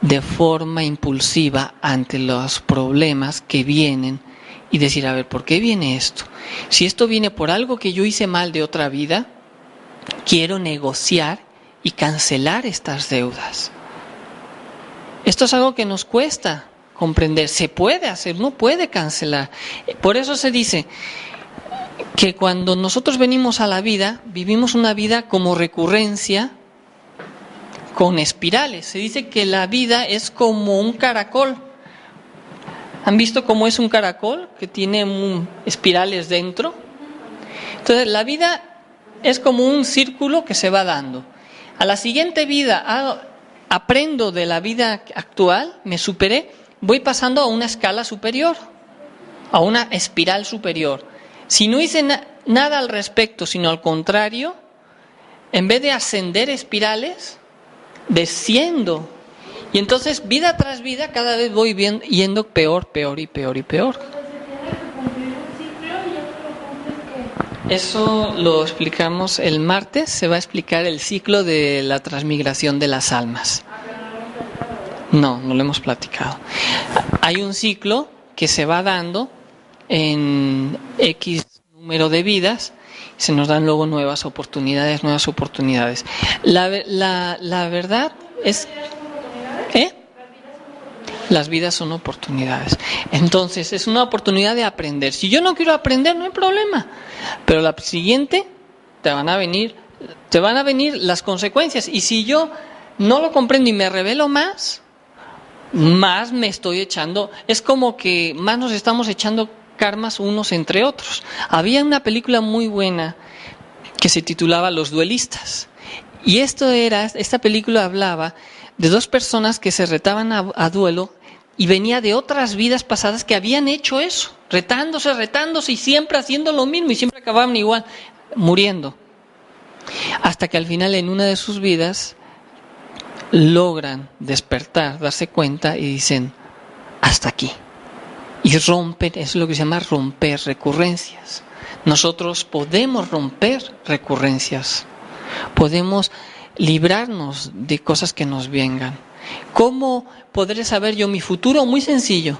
de forma impulsiva ante los problemas que vienen y decir, a ver, ¿por qué viene esto? Si esto viene por algo que yo hice mal de otra vida, quiero negociar y cancelar estas deudas. Esto es algo que nos cuesta comprender. Se puede hacer, uno puede cancelar. Por eso se dice que cuando nosotros venimos a la vida, vivimos una vida como recurrencia con espirales. Se dice que la vida es como un caracol. ¿Han visto cómo es un caracol? Que tiene espirales dentro. Entonces, la vida es como un círculo que se va dando. A la siguiente vida aprendo de la vida actual, me superé, voy pasando a una escala superior, a una espiral superior. Si no hice nada al respecto, sino al contrario, en vez de ascender espirales, desciendo. Y entonces, vida tras vida, cada vez voy yendo peor, peor y peor y peor. Eso lo explicamos el martes, se va a explicar el ciclo de la transmigración de las almas. No lo hemos platicado. Hay un ciclo que se va dando en X número de vidas, se nos dan luego nuevas oportunidades. La verdad es... Las vidas son oportunidades. Entonces, es una oportunidad de aprender. Si yo no quiero aprender, no hay problema. Pero la siguiente, te van a venir las consecuencias. Y si yo no lo comprendo y me rebelo más me estoy echando. Es como que más nos estamos echando karmas unos entre otros. Había una película muy buena que se titulaba Los duelistas. Y esta película hablaba de dos personas que se retaban a duelo, y venía de otras vidas pasadas que habían hecho eso, retándose y siempre haciendo lo mismo, y siempre acababan igual, muriendo. Hasta que al final, en una de sus vidas, logran despertar, darse cuenta y dicen, hasta aquí. Y rompen, eso es lo que se llama romper recurrencias. Nosotros podemos romper recurrencias, podemos librarnos de cosas que nos vengan. ¿Cómo podré saber yo mi futuro? Muy sencillo.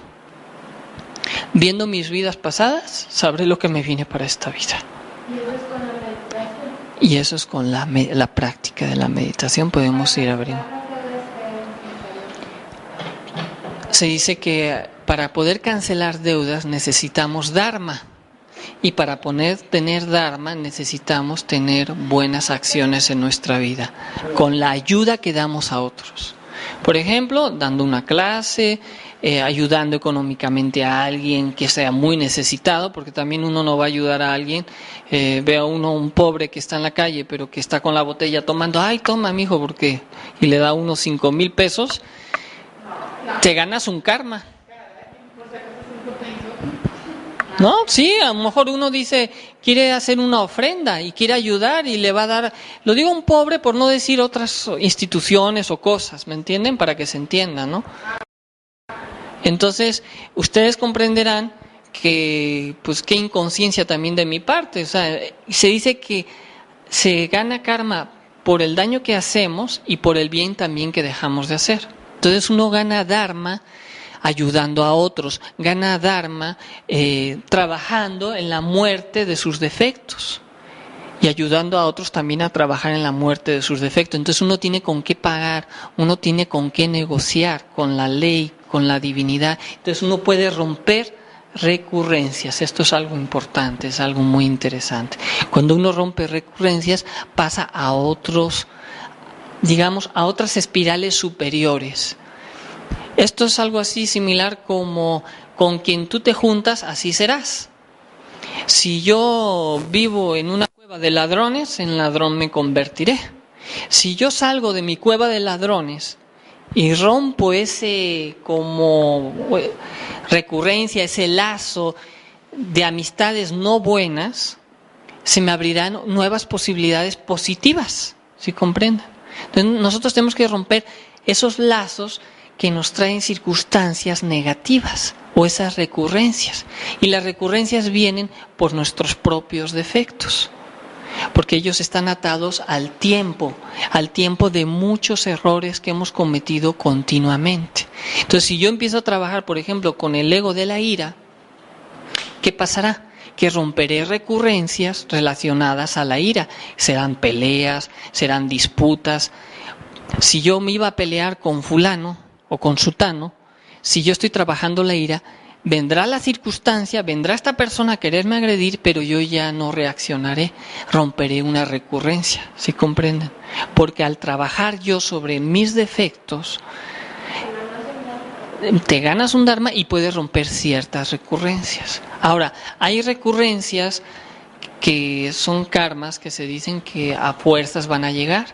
Viendo mis vidas pasadas, sabré lo que me viene para esta vida. Y eso es con la práctica de la meditación, podemos ir abriendo. Se dice que para poder cancelar deudas necesitamos Dharma. Y para tener Dharma necesitamos tener buenas acciones en nuestra vida, con la ayuda que damos a otros. Por ejemplo, dando una clase, ayudando económicamente a alguien que sea muy necesitado, porque también uno no va a ayudar a alguien, ve a un pobre que está en la calle, pero que está con la botella tomando, toma mijo, porque, y le da unos 5,000 pesos, te ganas un karma. ¿No? Sí, a lo mejor uno quiere hacer una ofrenda y quiere ayudar y le va a dar, lo digo un pobre por no decir otras instituciones o cosas, ¿me entienden? Para que se entienda, ¿no? Entonces, ustedes comprenderán que, pues, qué inconsciencia también de mi parte. O sea, se dice que se gana karma por el daño que hacemos y por el bien también que dejamos de hacer. Entonces uno gana Dharma ayudando a otros, gana Dharma trabajando en la muerte de sus defectos y ayudando a otros también a trabajar en la muerte de sus defectos. Entonces uno tiene con qué pagar, uno tiene con qué negociar con la ley, con la divinidad. Entonces uno puede romper recurrencias. Esto es algo importante, es algo muy interesante. Cuando uno rompe recurrencias pasa a otros, digamos, a otras espirales superiores. Esto es algo así similar como con quien tú te juntas, así serás. Si yo vivo en una cueva de ladrones, en ladrón me convertiré. Si yo salgo de mi cueva de ladrones y rompo ese como recurrencia, ese lazo de amistades no buenas, se me abrirán nuevas posibilidades positivas, ¿sí comprenden? Entonces nosotros tenemos que romper esos lazos que nos traen circunstancias negativas o esas recurrencias. Y las recurrencias vienen por nuestros propios defectos, porque ellos están atados al tiempo de muchos errores que hemos cometido continuamente. Entonces, si yo empiezo a trabajar, por ejemplo, con el ego de la ira, ¿qué pasará? Que romperé recurrencias relacionadas a la ira. Serán peleas, serán disputas. Si yo me iba a pelear con fulano o con sutano, si yo estoy trabajando la ira, vendrá la circunstancia, vendrá esta persona a quererme agredir, pero yo ya no reaccionaré, romperé una recurrencia, ¿sí comprenden? Porque al trabajar yo sobre mis defectos, te ganas un dharma y puedes romper ciertas recurrencias. Ahora, hay recurrencias que son karmas que se dicen que a fuerzas van a llegar.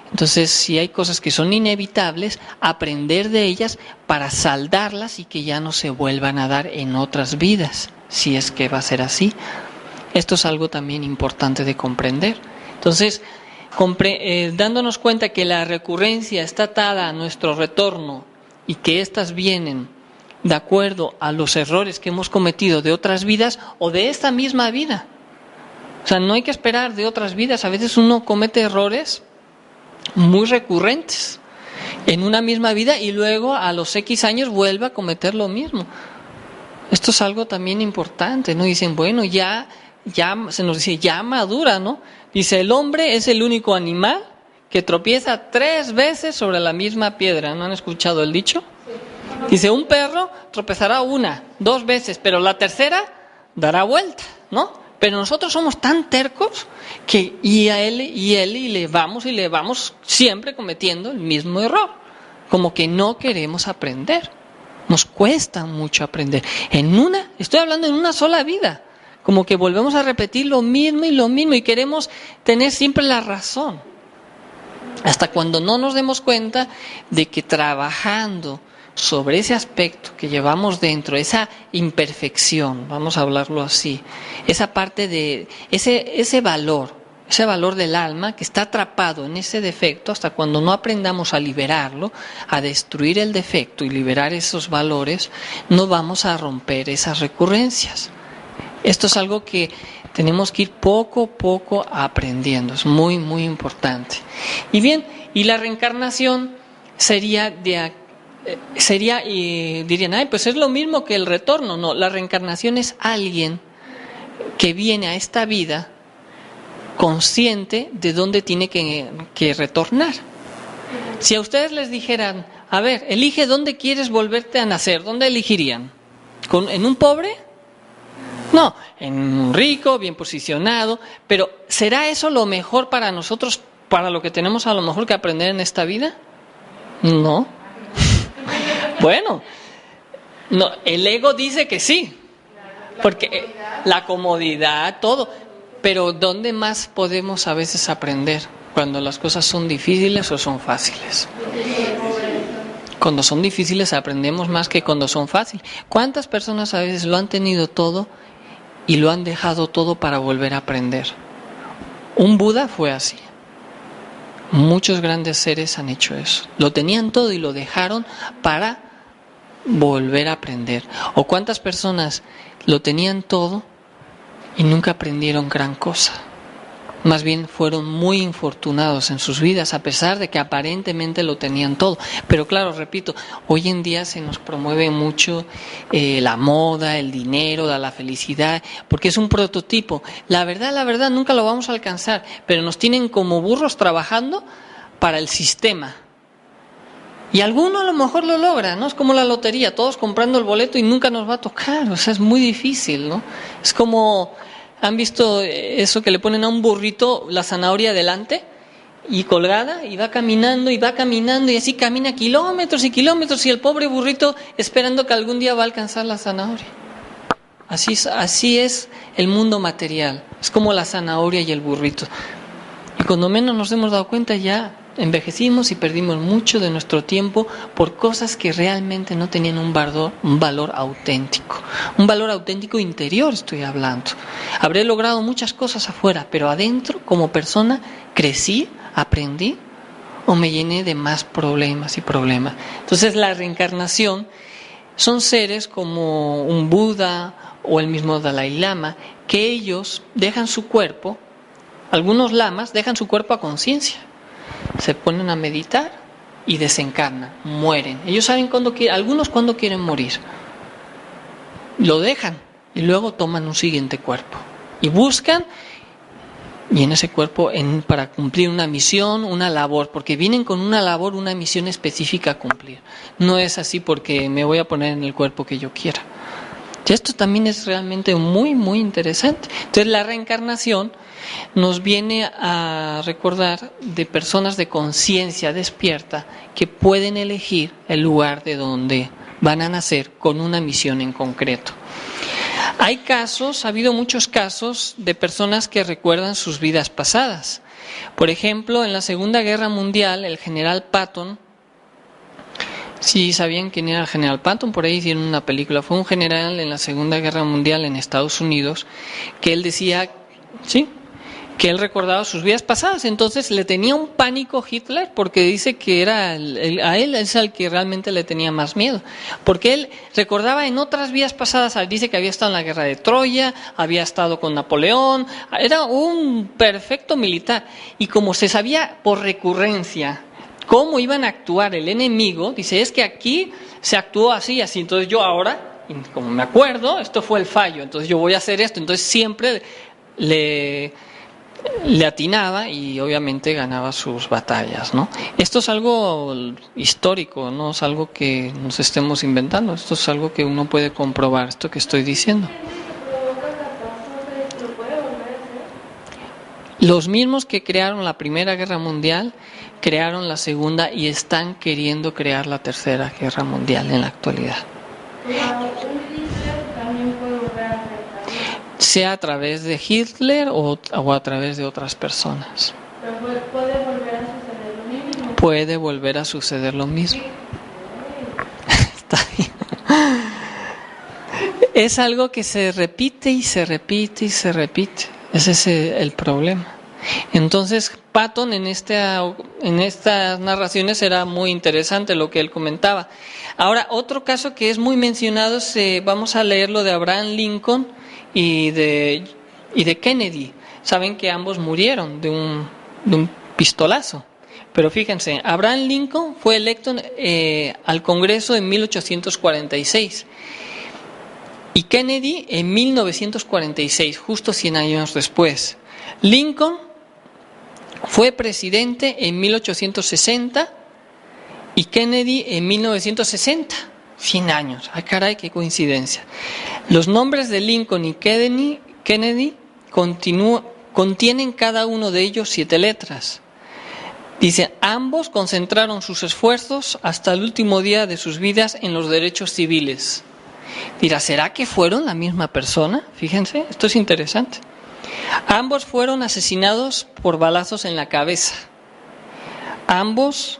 Entonces, si hay cosas que son inevitables, aprender de ellas para saldarlas y que ya no se vuelvan a dar en otras vidas, si es que va a ser así. Esto es algo también importante de comprender. Entonces, dándonos cuenta que la recurrencia está atada a nuestro retorno y que éstas vienen de acuerdo a los errores que hemos cometido de otras vidas o de esta misma vida. O sea, no hay que esperar de otras vidas. A veces uno comete errores muy recurrentes en una misma vida y luego a los X años vuelve a cometer lo mismo. Esto es algo también importante, ¿no? Dicen, bueno, ya se nos dice, ya madura, ¿no? Dice, el hombre es el único animal que tropieza 3 veces sobre la misma piedra. ¿No han escuchado el dicho? Dice, un perro tropezará 1, 2 veces, pero la tercera dará vuelta, ¿no? Pero nosotros somos tan tercos que y le vamos siempre cometiendo el mismo error. Como que no queremos aprender. Nos cuesta mucho aprender. Estoy hablando en una sola vida. Como que volvemos a repetir lo mismo y queremos tener siempre la razón. Hasta cuando no nos demos cuenta de que trabajando sobre ese aspecto que llevamos dentro, esa imperfección, vamos a hablarlo así, esa parte de ese valor del alma que está atrapado en ese defecto, hasta cuando no aprendamos a liberarlo, a destruir el defecto y liberar esos valores, no vamos a romper esas recurrencias. Esto es algo que tenemos que ir poco a poco aprendiendo, es muy, muy importante. Y bien, y la reencarnación sería dirían, ay, pues es lo mismo que el retorno. No, la reencarnación es alguien que viene a esta vida consciente de dónde tiene que retornar. Si a ustedes les dijeran, a ver, elige dónde quieres volverte a nacer, ¿dónde elegirían? ¿En un pobre? No, en un rico, bien posicionado, pero ¿será eso lo mejor para nosotros, para lo que tenemos a lo mejor que aprender en esta vida? No. Bueno, no, el ego dice que sí, porque la comodidad, todo, pero ¿dónde más podemos a veces aprender? ¿Cuando las cosas son difíciles o son fáciles? Cuando son difíciles aprendemos más que cuando son fáciles. ¿Cuántas personas a veces lo han tenido todo y lo han dejado todo para volver a aprender? Un Buda fue así. Muchos grandes seres han hecho eso. Lo tenían todo y lo dejaron para volver a aprender. ¿O cuántas personas lo tenían todo y nunca aprendieron gran cosa? Más bien fueron muy infortunados en sus vidas, a pesar de que aparentemente lo tenían todo. Pero claro, repito, hoy en día se nos promueve mucho la moda, el dinero, la felicidad, porque es un prototipo. La verdad, nunca lo vamos a alcanzar, pero nos tienen como burros trabajando para el sistema. Y alguno a lo mejor lo logra, ¿no? Es como la lotería, todos comprando el boleto y nunca nos va a tocar, o sea, es muy difícil, ¿no? Es como, ¿han visto eso que le ponen a un burrito la zanahoria delante y colgada, y va caminando y así camina kilómetros y kilómetros, y el pobre burrito esperando que algún día va a alcanzar la zanahoria. Así es el mundo material, es como la zanahoria y el burrito. Y cuando menos nos hemos dado cuenta ya envejecimos y perdimos mucho de nuestro tiempo por cosas que realmente no tenían un valor auténtico. Un valor auténtico interior estoy hablando. Habré logrado muchas cosas afuera, pero adentro como persona crecí, aprendí o me llené de más problemas y problemas. Entonces la reencarnación son seres como un Buda o el mismo Dalai Lama, que ellos dejan su cuerpo, algunos lamas dejan su cuerpo a conciencia, se ponen a meditar y desencarnan, mueren. Ellos saben algunos cuándo quieren morir, lo dejan y luego toman un siguiente cuerpo y buscan, y en ese cuerpo para cumplir una misión, una labor, porque vienen con una labor, una misión específica a cumplir. No es así porque me voy a poner en el cuerpo que yo quiera. Y esto también es realmente muy, muy interesante. Entonces la reencarnación nos viene a recordar de personas de conciencia despierta que pueden elegir el lugar de donde van a nacer con una misión en concreto. Hay casos, ha habido muchos casos de personas que recuerdan sus vidas pasadas. Por ejemplo, en la Segunda Guerra Mundial, el general Patton, ¿sí sabían quién era el general Patton? Por ahí hicieron una película. Fue un general en la Segunda Guerra Mundial en Estados Unidos que él decía, sí, que él recordaba sus vidas pasadas. Entonces le tenía un pánico Hitler porque dice que era a él es al que realmente le tenía más miedo. Porque él recordaba en otras vidas pasadas, dice que había estado en la guerra de Troya, había estado con Napoleón, era un perfecto militar. Y como se sabía por recurrencia cómo iban a actuar el enemigo, dice, es que aquí se actuó así, así. Entonces yo ahora, como me acuerdo, esto fue el fallo, entonces yo voy a hacer esto. Entonces siempre le atinaba y obviamente ganaba sus batallas, ¿no? Esto es algo histórico, no es algo que nos estemos inventando, esto es algo que uno puede comprobar, esto que estoy diciendo. Los mismos que crearon la Primera Guerra Mundial crearon la Segunda y están queriendo crear la Tercera Guerra Mundial en la actualidad. Sea a través de Hitler o a través de otras personas. ¿Puede volver a suceder lo mismo? Puede volver a suceder lo mismo. Está bien. Es algo que se repite y se repite y se repite. Ese es el problema. Entonces, Patton en estas narraciones era muy interesante lo que él comentaba. Ahora, otro caso que es muy mencionado, vamos a leer lo de Abraham Lincoln y de Kennedy. Saben que ambos murieron de un pistolazo. Pero fíjense, Abraham Lincoln fue electo al Congreso en 1846 y Kennedy en 1946, justo 100 años después. Lincoln fue presidente en 1860 y Kennedy en 1960. 100 años. ¡Ay, caray, qué coincidencia! Los nombres de Lincoln y Kennedy contienen cada uno de ellos 7 letras. Dice, ambos concentraron sus esfuerzos hasta el último día de sus vidas en los derechos civiles. Dirá, ¿será que fueron la misma persona? Fíjense, esto es interesante. Ambos fueron asesinados por balazos en la cabeza. Ambos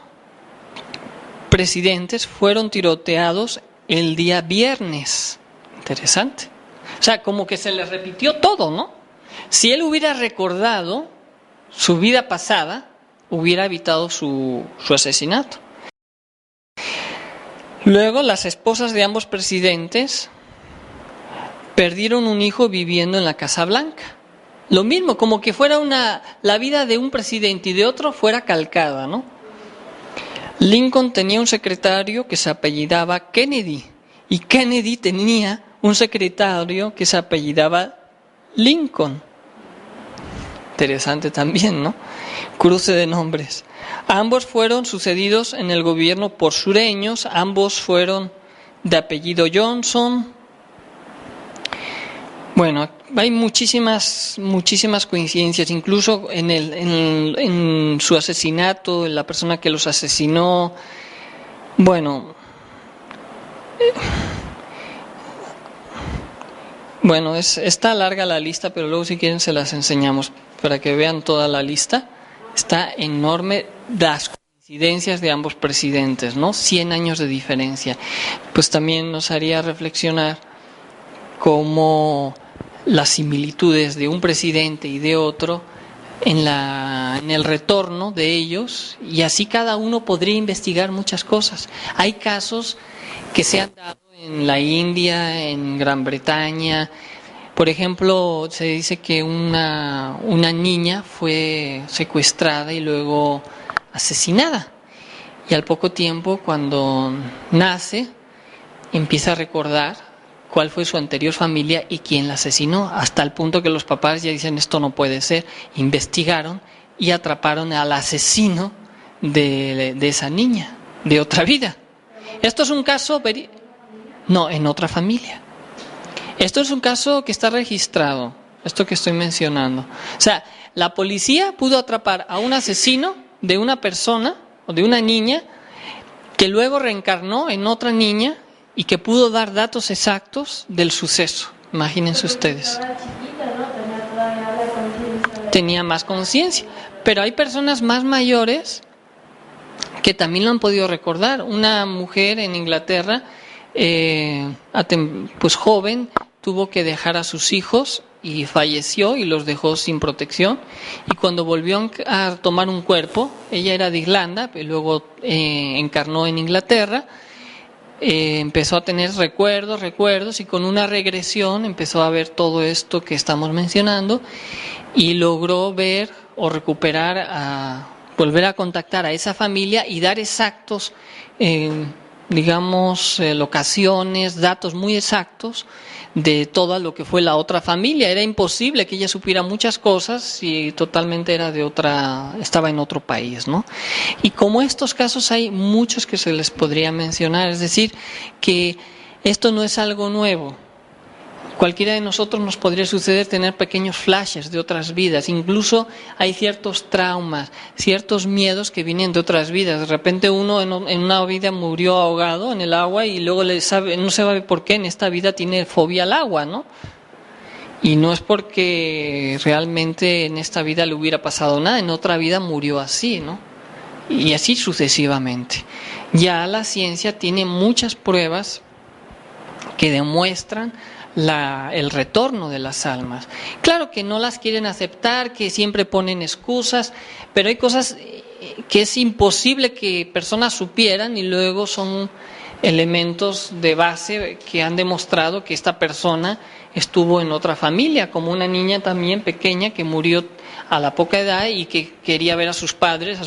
presidentes fueron tiroteados el día viernes. Interesante. O sea, como que se les repitió todo, ¿no? Si él hubiera recordado su vida pasada, hubiera evitado su asesinato. Luego, las esposas de ambos presidentes perdieron un hijo viviendo en la Casa Blanca. Lo mismo, como que fuera la vida de un presidente y de otro fuera calcada, ¿no? Lincoln tenía un secretario que se apellidaba Kennedy y Kennedy tenía un secretario que se apellidaba Lincoln. Interesante también, ¿no? Cruce de nombres. Ambos fueron sucedidos en el gobierno por sureños, ambos fueron de apellido Johnson. Bueno, hay muchísimas coincidencias, incluso en su asesinato, en la persona que los asesinó. Bueno, está larga la lista, pero luego si quieren se las enseñamos para que vean toda la lista. Está enorme, las coincidencias de ambos presidentes, ¿no? 100 años de diferencia. Pues también nos haría reflexionar cómo las similitudes de un presidente y de otro en el retorno de ellos, y así cada uno podría investigar muchas cosas. Hay casos que se han dado en la India, en Gran Bretaña. Por ejemplo, se dice que una niña fue secuestrada y luego asesinada. Y al poco tiempo, cuando nace, empieza a recordar cuál fue su anterior familia y quién la asesinó, hasta el punto que los papás ya dicen esto no puede ser. Investigaron y atraparon al asesino de esa niña, de otra vida. Esto es un caso... No, en otra familia. Esto es un caso que está registrado, esto que estoy mencionando. O sea, la policía pudo atrapar a un asesino de una persona o de una niña que luego reencarnó en otra niña y que pudo dar datos exactos del suceso. Imagínense ustedes. Tenía más conciencia, pero hay personas más mayores que también lo han podido recordar. Una mujer en Inglaterra, pues joven, tuvo que dejar a sus hijos y falleció y los dejó sin protección, y cuando volvió a tomar un cuerpo, ella era de Irlanda, y luego encarnó en Inglaterra, empezó a tener recuerdos, y con una regresión empezó a ver todo esto que estamos mencionando y logró ver o recuperar, volver a contactar a esa familia y dar exactos, locaciones, datos muy exactos de todo lo que fue la otra familia. Era imposible que ella supiera muchas cosas y totalmente estaba en otro país, ¿no? Y como estos casos hay muchos que se les podría mencionar, es decir, que esto no es algo nuevo. Cualquiera de nosotros nos podría suceder tener pequeños flashes de otras vidas. Incluso hay ciertos traumas, ciertos miedos que vienen de otras vidas. De repente uno en una vida murió ahogado en el agua y luego no se sabe por qué en esta vida tiene fobia al agua, ¿no? Y no es porque realmente en esta vida le hubiera pasado nada, en otra vida murió así, ¿no? Y así sucesivamente. Ya la ciencia tiene muchas pruebas que demuestran el retorno de las almas. Claro que no las quieren aceptar, que siempre ponen excusas, pero hay cosas que es imposible que personas supieran y luego son elementos de base que han demostrado que esta persona estuvo en otra familia, como una niña también pequeña que murió a la poca edad y que quería ver a sus padres,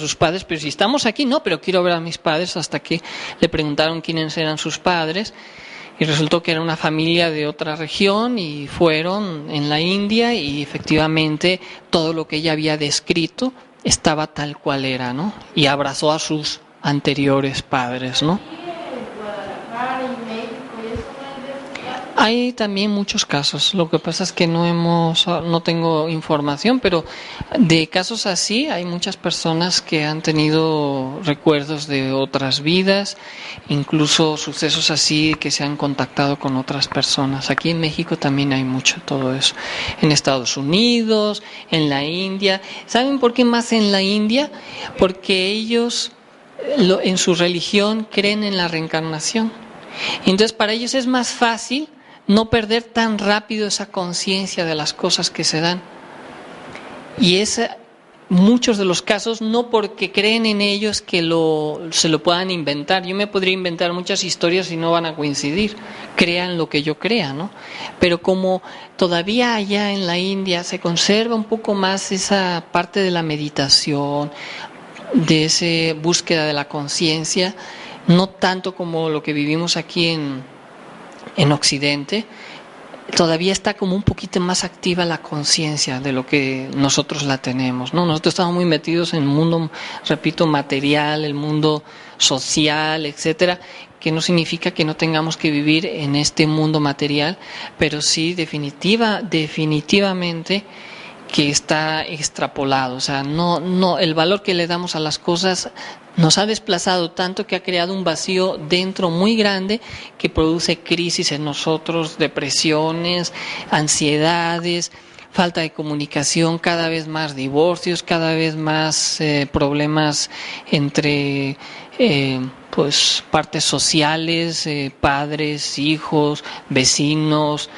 pero si estamos aquí, no, pero quiero ver a mis padres, hasta que le preguntaron quiénes eran sus padres. Y resultó que era una familia de otra región y fueron en la India y efectivamente todo lo que ella había descrito estaba tal cual era, ¿no? Y abrazó a sus anteriores padres, ¿no? Hay también muchos casos, lo que pasa es que no tengo información, pero de casos así hay muchas personas que han tenido recuerdos de otras vidas, incluso sucesos así que se han contactado con otras personas. Aquí en México también hay mucho todo eso, en Estados Unidos, en la India. ¿Saben por qué más en la India? Porque ellos en su religión creen en la reencarnación. Entonces para ellos es más fácil no perder tan rápido esa conciencia de las cosas que se dan. Y muchos de los casos, no porque creen en ellos que se lo puedan inventar. Yo me podría inventar muchas historias y no van a coincidir. Crean lo que yo crea, ¿no? Pero como todavía allá en la India se conserva un poco más esa parte de la meditación, de esa búsqueda de la conciencia, no tanto como lo que vivimos aquí en Occidente, todavía está como un poquito más activa la conciencia de lo que nosotros la tenemos, ¿no? Nosotros estamos muy metidos en el mundo, repito, material, el mundo social, etcétera, que no significa que no tengamos que vivir en este mundo material, pero sí definitivamente que está extrapolado. O sea, no, el valor que le damos a las cosas nos ha desplazado tanto que ha creado un vacío dentro muy grande que produce crisis en nosotros, depresiones, ansiedades, falta de comunicación, cada vez más divorcios, cada vez más problemas entre pues partes sociales, padres, hijos, vecinos,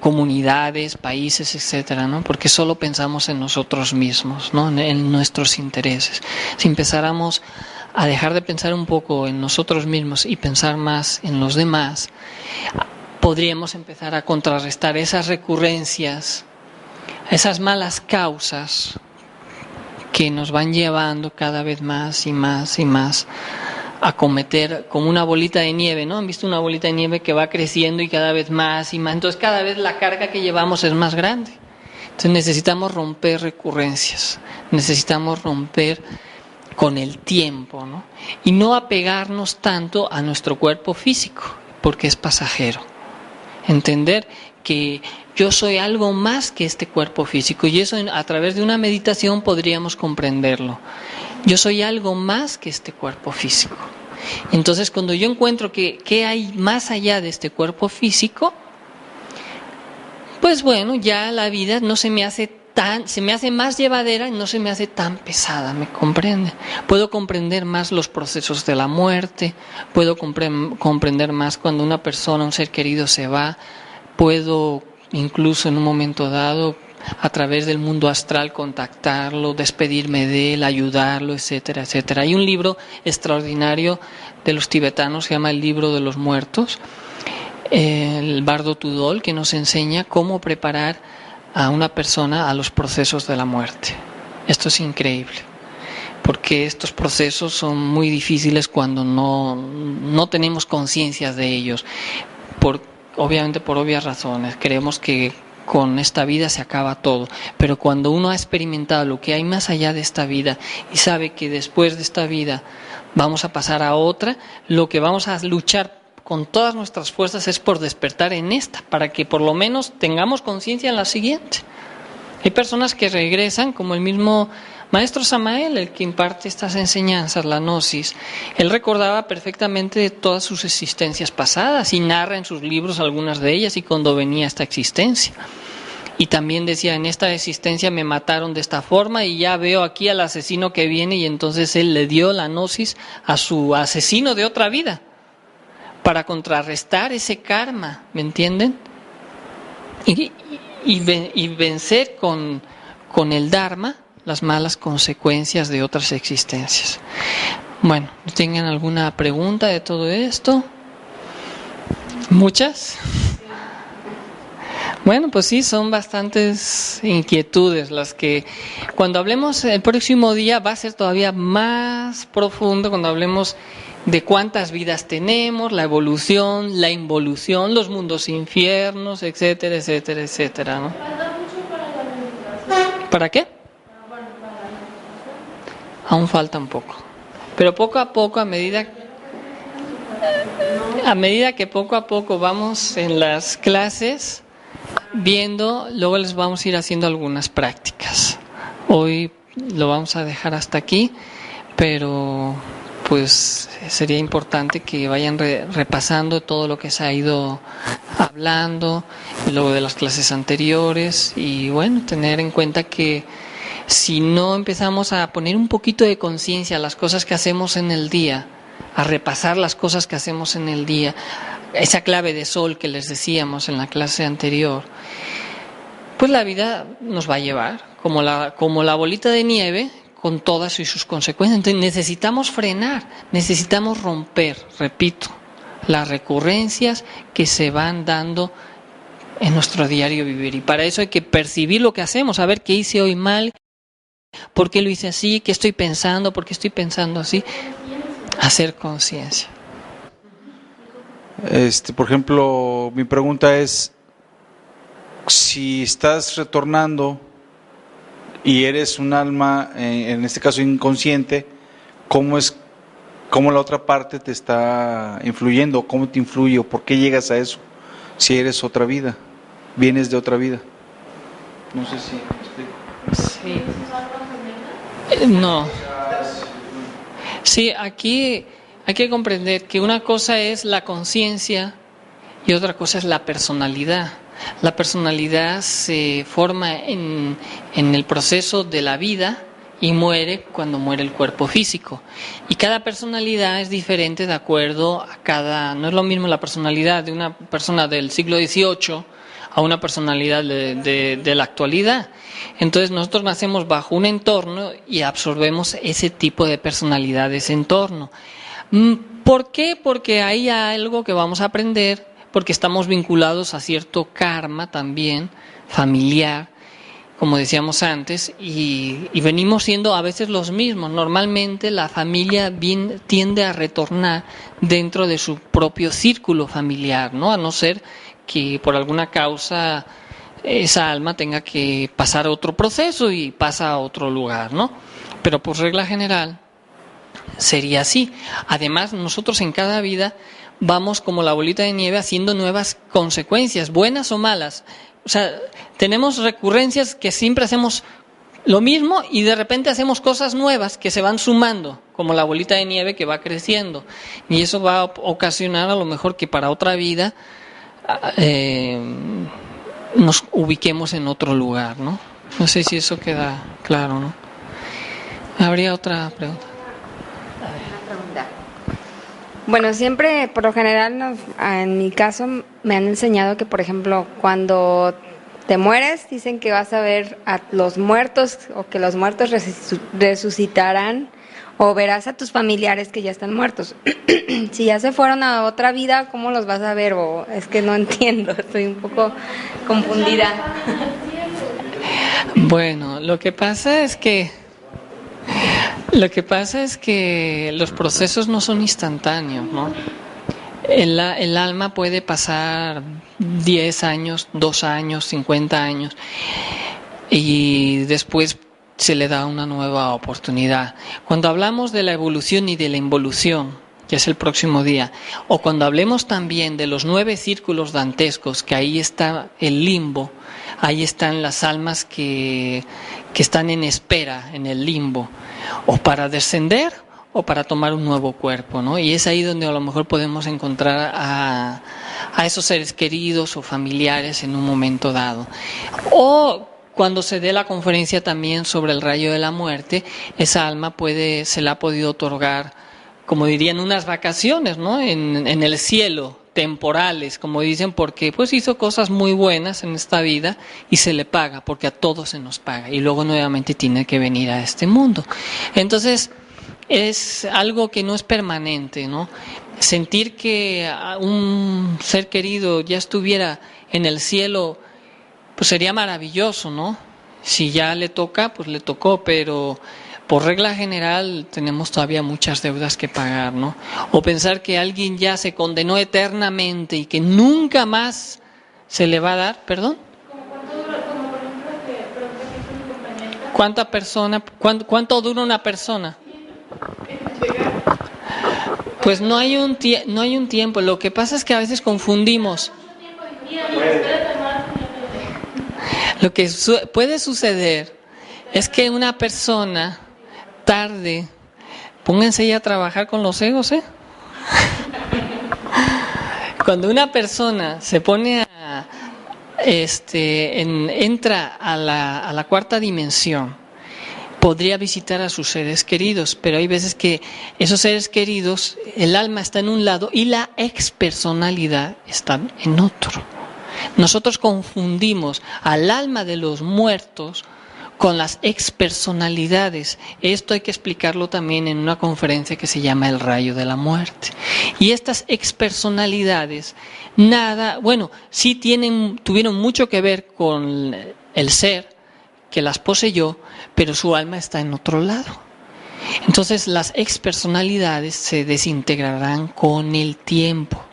comunidades, países, etcétera, ¿no? Porque solo pensamos en nosotros mismos, ¿no? En nuestros intereses. Si empezáramos a dejar de pensar un poco en nosotros mismos y pensar más en los demás, podríamos empezar a contrarrestar esas recurrencias, esas malas causas que nos van llevando cada vez más y más y más a cometer como una bolita de nieve, ¿no? ¿Han visto una bolita de nieve que va creciendo y cada vez más y más? Entonces cada vez la carga que llevamos es más grande. Entonces necesitamos romper recurrencias, necesitamos romper con el tiempo, ¿no? Y no apegarnos tanto a nuestro cuerpo físico, porque es pasajero. Entender que yo soy algo más que este cuerpo físico, y eso a través de una meditación podríamos comprenderlo. Yo soy algo más que este cuerpo físico. Entonces, cuando yo encuentro que hay más allá de este cuerpo físico, pues bueno, ya la vida no se me hace más llevadera y no se me hace tan pesada, ¿me comprende? Puedo comprender más los procesos de la muerte, puedo comprender más cuando una persona, un ser querido se va, puedo incluso en un momento dado a través del mundo astral contactarlo, despedirme de él, ayudarlo, etcétera, etcétera. Hay un libro extraordinario de los tibetanos, se llama El Libro de los Muertos, el Bardo Tudol, que nos enseña cómo preparar a una persona a los procesos de la muerte. Esto es increíble, porque estos procesos son muy difíciles cuando no tenemos conciencia de ellos, obviamente por obvias razones. Creemos que con esta vida se acaba todo, pero cuando uno ha experimentado lo que hay más allá de esta vida y sabe que después de esta vida vamos a pasar a otra, lo que vamos a luchar con todas nuestras fuerzas es por despertar en esta, para que por lo menos tengamos conciencia en la siguiente. Hay personas que regresan, como el mismo maestro Samael, el que imparte estas enseñanzas, la gnosis. Él recordaba perfectamente todas sus existencias pasadas y narra en sus libros algunas de ellas y cuando venía esta existencia. Y también decía, en esta existencia me mataron de esta forma y ya veo aquí al asesino que viene, y entonces él le dio la gnosis a su asesino de otra vida para contrarrestar ese karma, ¿me entienden? Y vencer con el Dharma las malas consecuencias de otras existencias. Bueno, ¿tengan alguna pregunta de todo esto? ¿Muchas? Bueno, pues sí, son bastantes inquietudes las que cuando hablemos el próximo día va a ser todavía más profundo, cuando hablemos de cuántas vidas tenemos, la evolución, la involución, los mundos infiernos, etcétera, etcétera, etcétera, ¿no? Falta mucho para la meditación. ¿Para qué? Bueno, para la meditación. Aún falta un poco. Pero poco a poco, a medida que poco a poco vamos en las clases viendo, luego les vamos a ir haciendo algunas prácticas. Hoy lo vamos a dejar hasta aquí, pero pues sería importante que vayan repasando todo lo que se ha ido hablando, y luego de las clases anteriores, y bueno, tener en cuenta que si no empezamos a poner un poquito de conciencia a las cosas que hacemos en el día, a repasar las cosas que hacemos en el día, esa clave de sol que les decíamos en la clase anterior, pues la vida nos va a llevar como la bolita de nieve, con todas sus consecuencias. Entonces necesitamos frenar, necesitamos romper, repito, las recurrencias que se van dando en nuestro diario vivir. Y para eso hay que percibir lo que hacemos, saber qué hice hoy mal, por qué lo hice así, qué estoy pensando, por qué estoy pensando así. Hacer conciencia. Por ejemplo, mi pregunta es, si estás retornando y eres un alma, en este caso inconsciente, ¿cómo es cómo la otra parte te está influyendo, cómo te influye o por qué llegas a eso, si eres otra vida, vienes de otra vida. No sé si me explico. Sí. No. Sí, aquí hay que comprender que una cosa es la conciencia y otra cosa es la personalidad. La personalidad se forma en el proceso de la vida y muere cuando muere el cuerpo físico. Y cada personalidad es diferente de acuerdo a cada... No es lo mismo la personalidad de una persona del siglo XVIII a una personalidad de la actualidad. Entonces nosotros nacemos bajo un entorno y absorbemos ese tipo de personalidad de ese entorno. ¿Por qué? Porque hay algo que vamos a aprender, porque estamos vinculados a cierto karma también, familiar, como decíamos antes, y venimos siendo a veces los mismos. Normalmente la familia tiende a retornar dentro de su propio círculo familiar, ¿no? A no ser que por alguna causa esa alma tenga que pasar otro proceso y pasa a otro lugar, ¿no? Pero por regla general sería así. Además, nosotros en cada vida vamos como la bolita de nieve haciendo nuevas consecuencias, buenas o malas. O sea, tenemos recurrencias que siempre hacemos lo mismo y de repente hacemos cosas nuevas que se van sumando, como la bolita de nieve que va creciendo. Y eso va a ocasionar a lo mejor que para otra vida nos ubiquemos en otro lugar, ¿no? No sé si eso queda claro, ¿no? ¿Habría otra pregunta? Bueno, siempre, por lo general, en mi caso, me han enseñado que, por ejemplo, cuando te mueres, dicen que vas a ver a los muertos o que los muertos resucitarán o verás a tus familiares que ya están muertos. Si ya se fueron a otra vida, ¿cómo los vas a ver? O es que no entiendo, estoy un poco confundida. Bueno, lo que pasa es que los procesos no son instantáneos, ¿no? El alma puede pasar 10 años, 2 años, 50 años y después se le da una nueva oportunidad. Cuando hablamos de la evolución y de la involución, que es el próximo día, o cuando hablemos también de los 9 círculos dantescos, que ahí está el limbo, ahí están las almas que están en espera en el limbo, o para descender o para tomar un nuevo cuerpo, ¿no? Y es ahí donde a lo mejor podemos encontrar a esos seres queridos o familiares en un momento dado. O cuando se dé la conferencia también sobre el rayo de la muerte, esa alma se le ha podido otorgar, como dirían, unas vacaciones, ¿no? En el cielo, temporales, como dicen, porque pues hizo cosas muy buenas en esta vida y se le paga, porque a todos se nos paga y luego nuevamente tiene que venir a este mundo. Entonces es algo que no es permanente, ¿no? Sentir que un ser querido ya estuviera en el cielo, pues sería maravilloso, ¿no? Si ya le toca, pues le tocó, pero por regla general tenemos todavía muchas deudas que pagar, ¿no? O pensar que alguien ya se condenó eternamente y que nunca más se le va a dar, ¿perdón? Como cuánto dura, como por ejemplo que pregunta que es mi compañera. ¿Cuánta persona, cuánto dura una persona? Pues no hay un tiempo. Lo que pasa es que a veces confundimos. Lo que puede suceder es que una persona tarde, pónganse ya a trabajar con los egos, ¿eh? Cuando una persona se pone entra a la cuarta dimensión, podría visitar a sus seres queridos, pero hay veces que esos seres queridos, el alma está en un lado y la expersonalidad está en otro. Nosotros confundimos al alma de los muertos con las expersonalidades. Esto hay que explicarlo también en una conferencia que se llama El Rayo de la Muerte. Y estas expersonalidades, sí tuvieron mucho que ver con el ser que las poseyó, pero su alma está en otro lado. Entonces las expersonalidades se desintegrarán con el tiempo,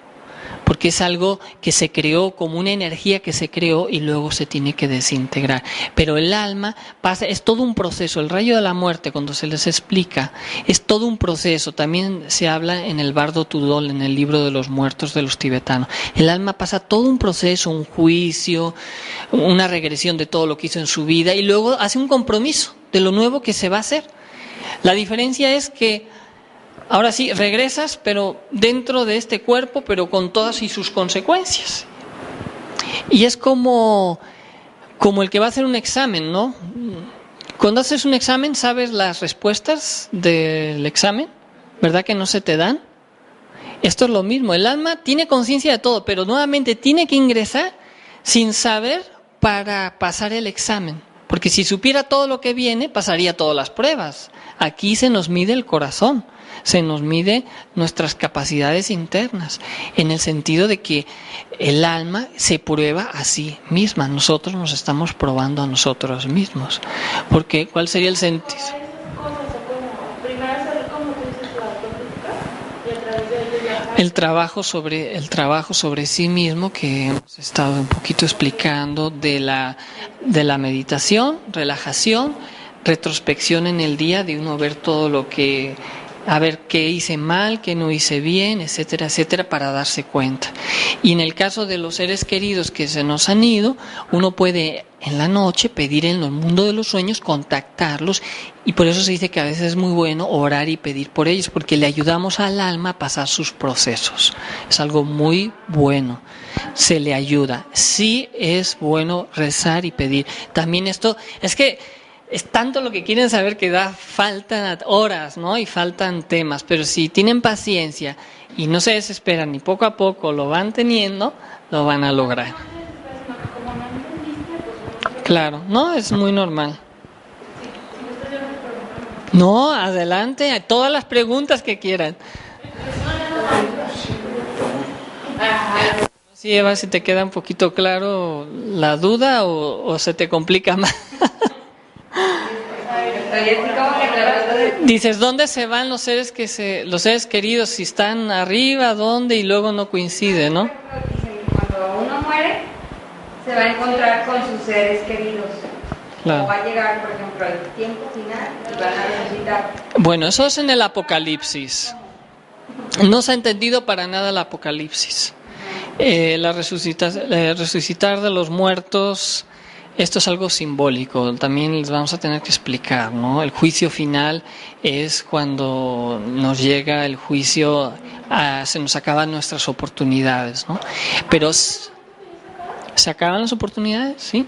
porque es algo que se creó como una energía que se creó y luego se tiene que desintegrar. Pero el alma pasa, es todo un proceso. El rayo de la muerte, cuando se les explica, es todo un proceso. También se habla en el Bardo Tudol, en el libro de los muertos de los tibetanos. El alma pasa todo un proceso, un juicio, una regresión de todo lo que hizo en su vida y luego hace un compromiso de lo nuevo que se va a hacer. La diferencia es que ahora sí, regresas, pero dentro de este cuerpo, pero con todas y sus consecuencias. Y es como el que va a hacer un examen, ¿no? Cuando haces un examen, ¿sabes las respuestas del examen? ¿Verdad que no se te dan? Esto es lo mismo. El alma tiene conciencia de todo, pero nuevamente tiene que ingresar sin saber para pasar el examen. Porque si supiera todo lo que viene, pasaría todas las pruebas. Aquí se nos mide el corazón, se nos mide nuestras capacidades internas, en el sentido de que el alma se prueba a sí misma. Nosotros nos estamos probando a nosotros mismos. Porque, ¿cuál sería el sentido? El trabajo sobre sí mismo, que hemos estado un poquito explicando, de la meditación, relajación, retrospección en el día, de uno ver todo lo que, a ver qué hice mal, qué no hice bien, etcétera, etcétera, para darse cuenta. Y en el caso de los seres queridos que se nos han ido, uno puede en la noche pedir en el mundo de los sueños, contactarlos, y por eso se dice que a veces es muy bueno orar y pedir por ellos, porque le ayudamos al alma a pasar sus procesos. Es algo muy bueno, se le ayuda. Sí es bueno rezar y pedir. También esto, es que es tanto lo que quieren saber que faltan horas, ¿no? Y faltan temas, pero si tienen paciencia y no se desesperan y poco a poco lo van teniendo, lo van a lograr. Claro, no, es muy normal. No, adelante, todas las preguntas que quieran. Sí, Eva, si te queda un poquito claro la duda o se te complica más. Dices, ¿dónde se van los seres queridos? Si están arriba, ¿dónde? Y luego no coincide, ¿no? Cuando uno muere, se va a encontrar con sus seres queridos. Claro. O va a llegar, por ejemplo, el tiempo final y van a resucitar. Bueno, eso es en el Apocalipsis. No se ha entendido para nada el Apocalipsis. Resucitar de los muertos, esto es algo simbólico. También les vamos a tener que explicar, ¿no? El juicio final es cuando nos llega el juicio, se nos acaban nuestras oportunidades, ¿no? Pero ¿se acaban las oportunidades? Sí.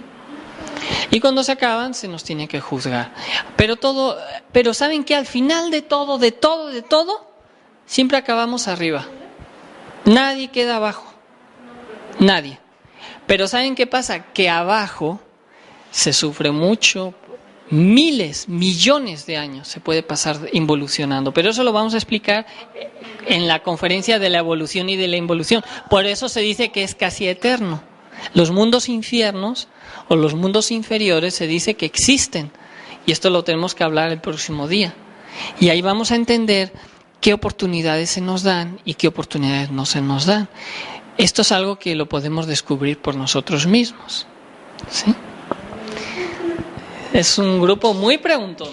Y cuando se acaban, se nos tiene que juzgar. Pero ¿saben qué? Al final de todo, siempre acabamos arriba. Nadie queda abajo. Nadie. Pero ¿saben qué pasa? Que abajo se sufre mucho, miles, millones de años se puede pasar involucionando. Pero eso lo vamos a explicar en la conferencia de la evolución y de la involución. Por eso se dice que es casi eterno. Los mundos infiernos o los mundos inferiores se dice que existen. Y esto lo tenemos que hablar el próximo día. Y ahí vamos a entender qué oportunidades se nos dan y qué oportunidades no se nos dan. Esto es algo que lo podemos descubrir por nosotros mismos. ¿Sí? Es un grupo muy preguntón.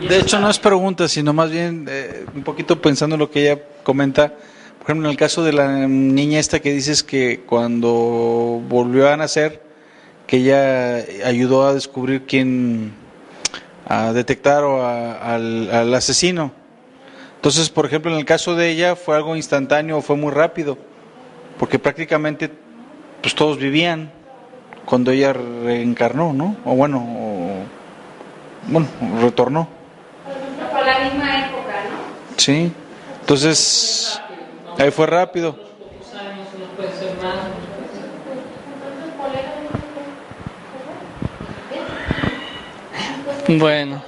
De hecho, no es pregunta, sino más bien un poquito pensando en lo que ella comenta. Por ejemplo, en el caso de la niña esta que dices que cuando volvió a nacer, que ella ayudó a descubrir a detectar al asesino. Entonces, por ejemplo, en el caso de ella fue algo instantáneo, fue muy rápido, porque prácticamente pues todos vivían cuando ella reencarnó, ¿no? Retornó. Fue la misma época, ¿no? Sí, entonces ahí fue rápido. Bueno,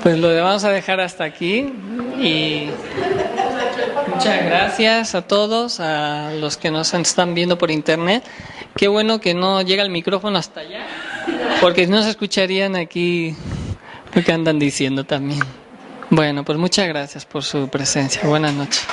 pues lo vamos a dejar hasta aquí y muchas gracias a todos, a los que nos están viendo por internet. Qué bueno que no llega el micrófono hasta allá, porque no se escucharían aquí lo que andan diciendo también. Bueno, pues muchas gracias por su presencia. Buenas noches.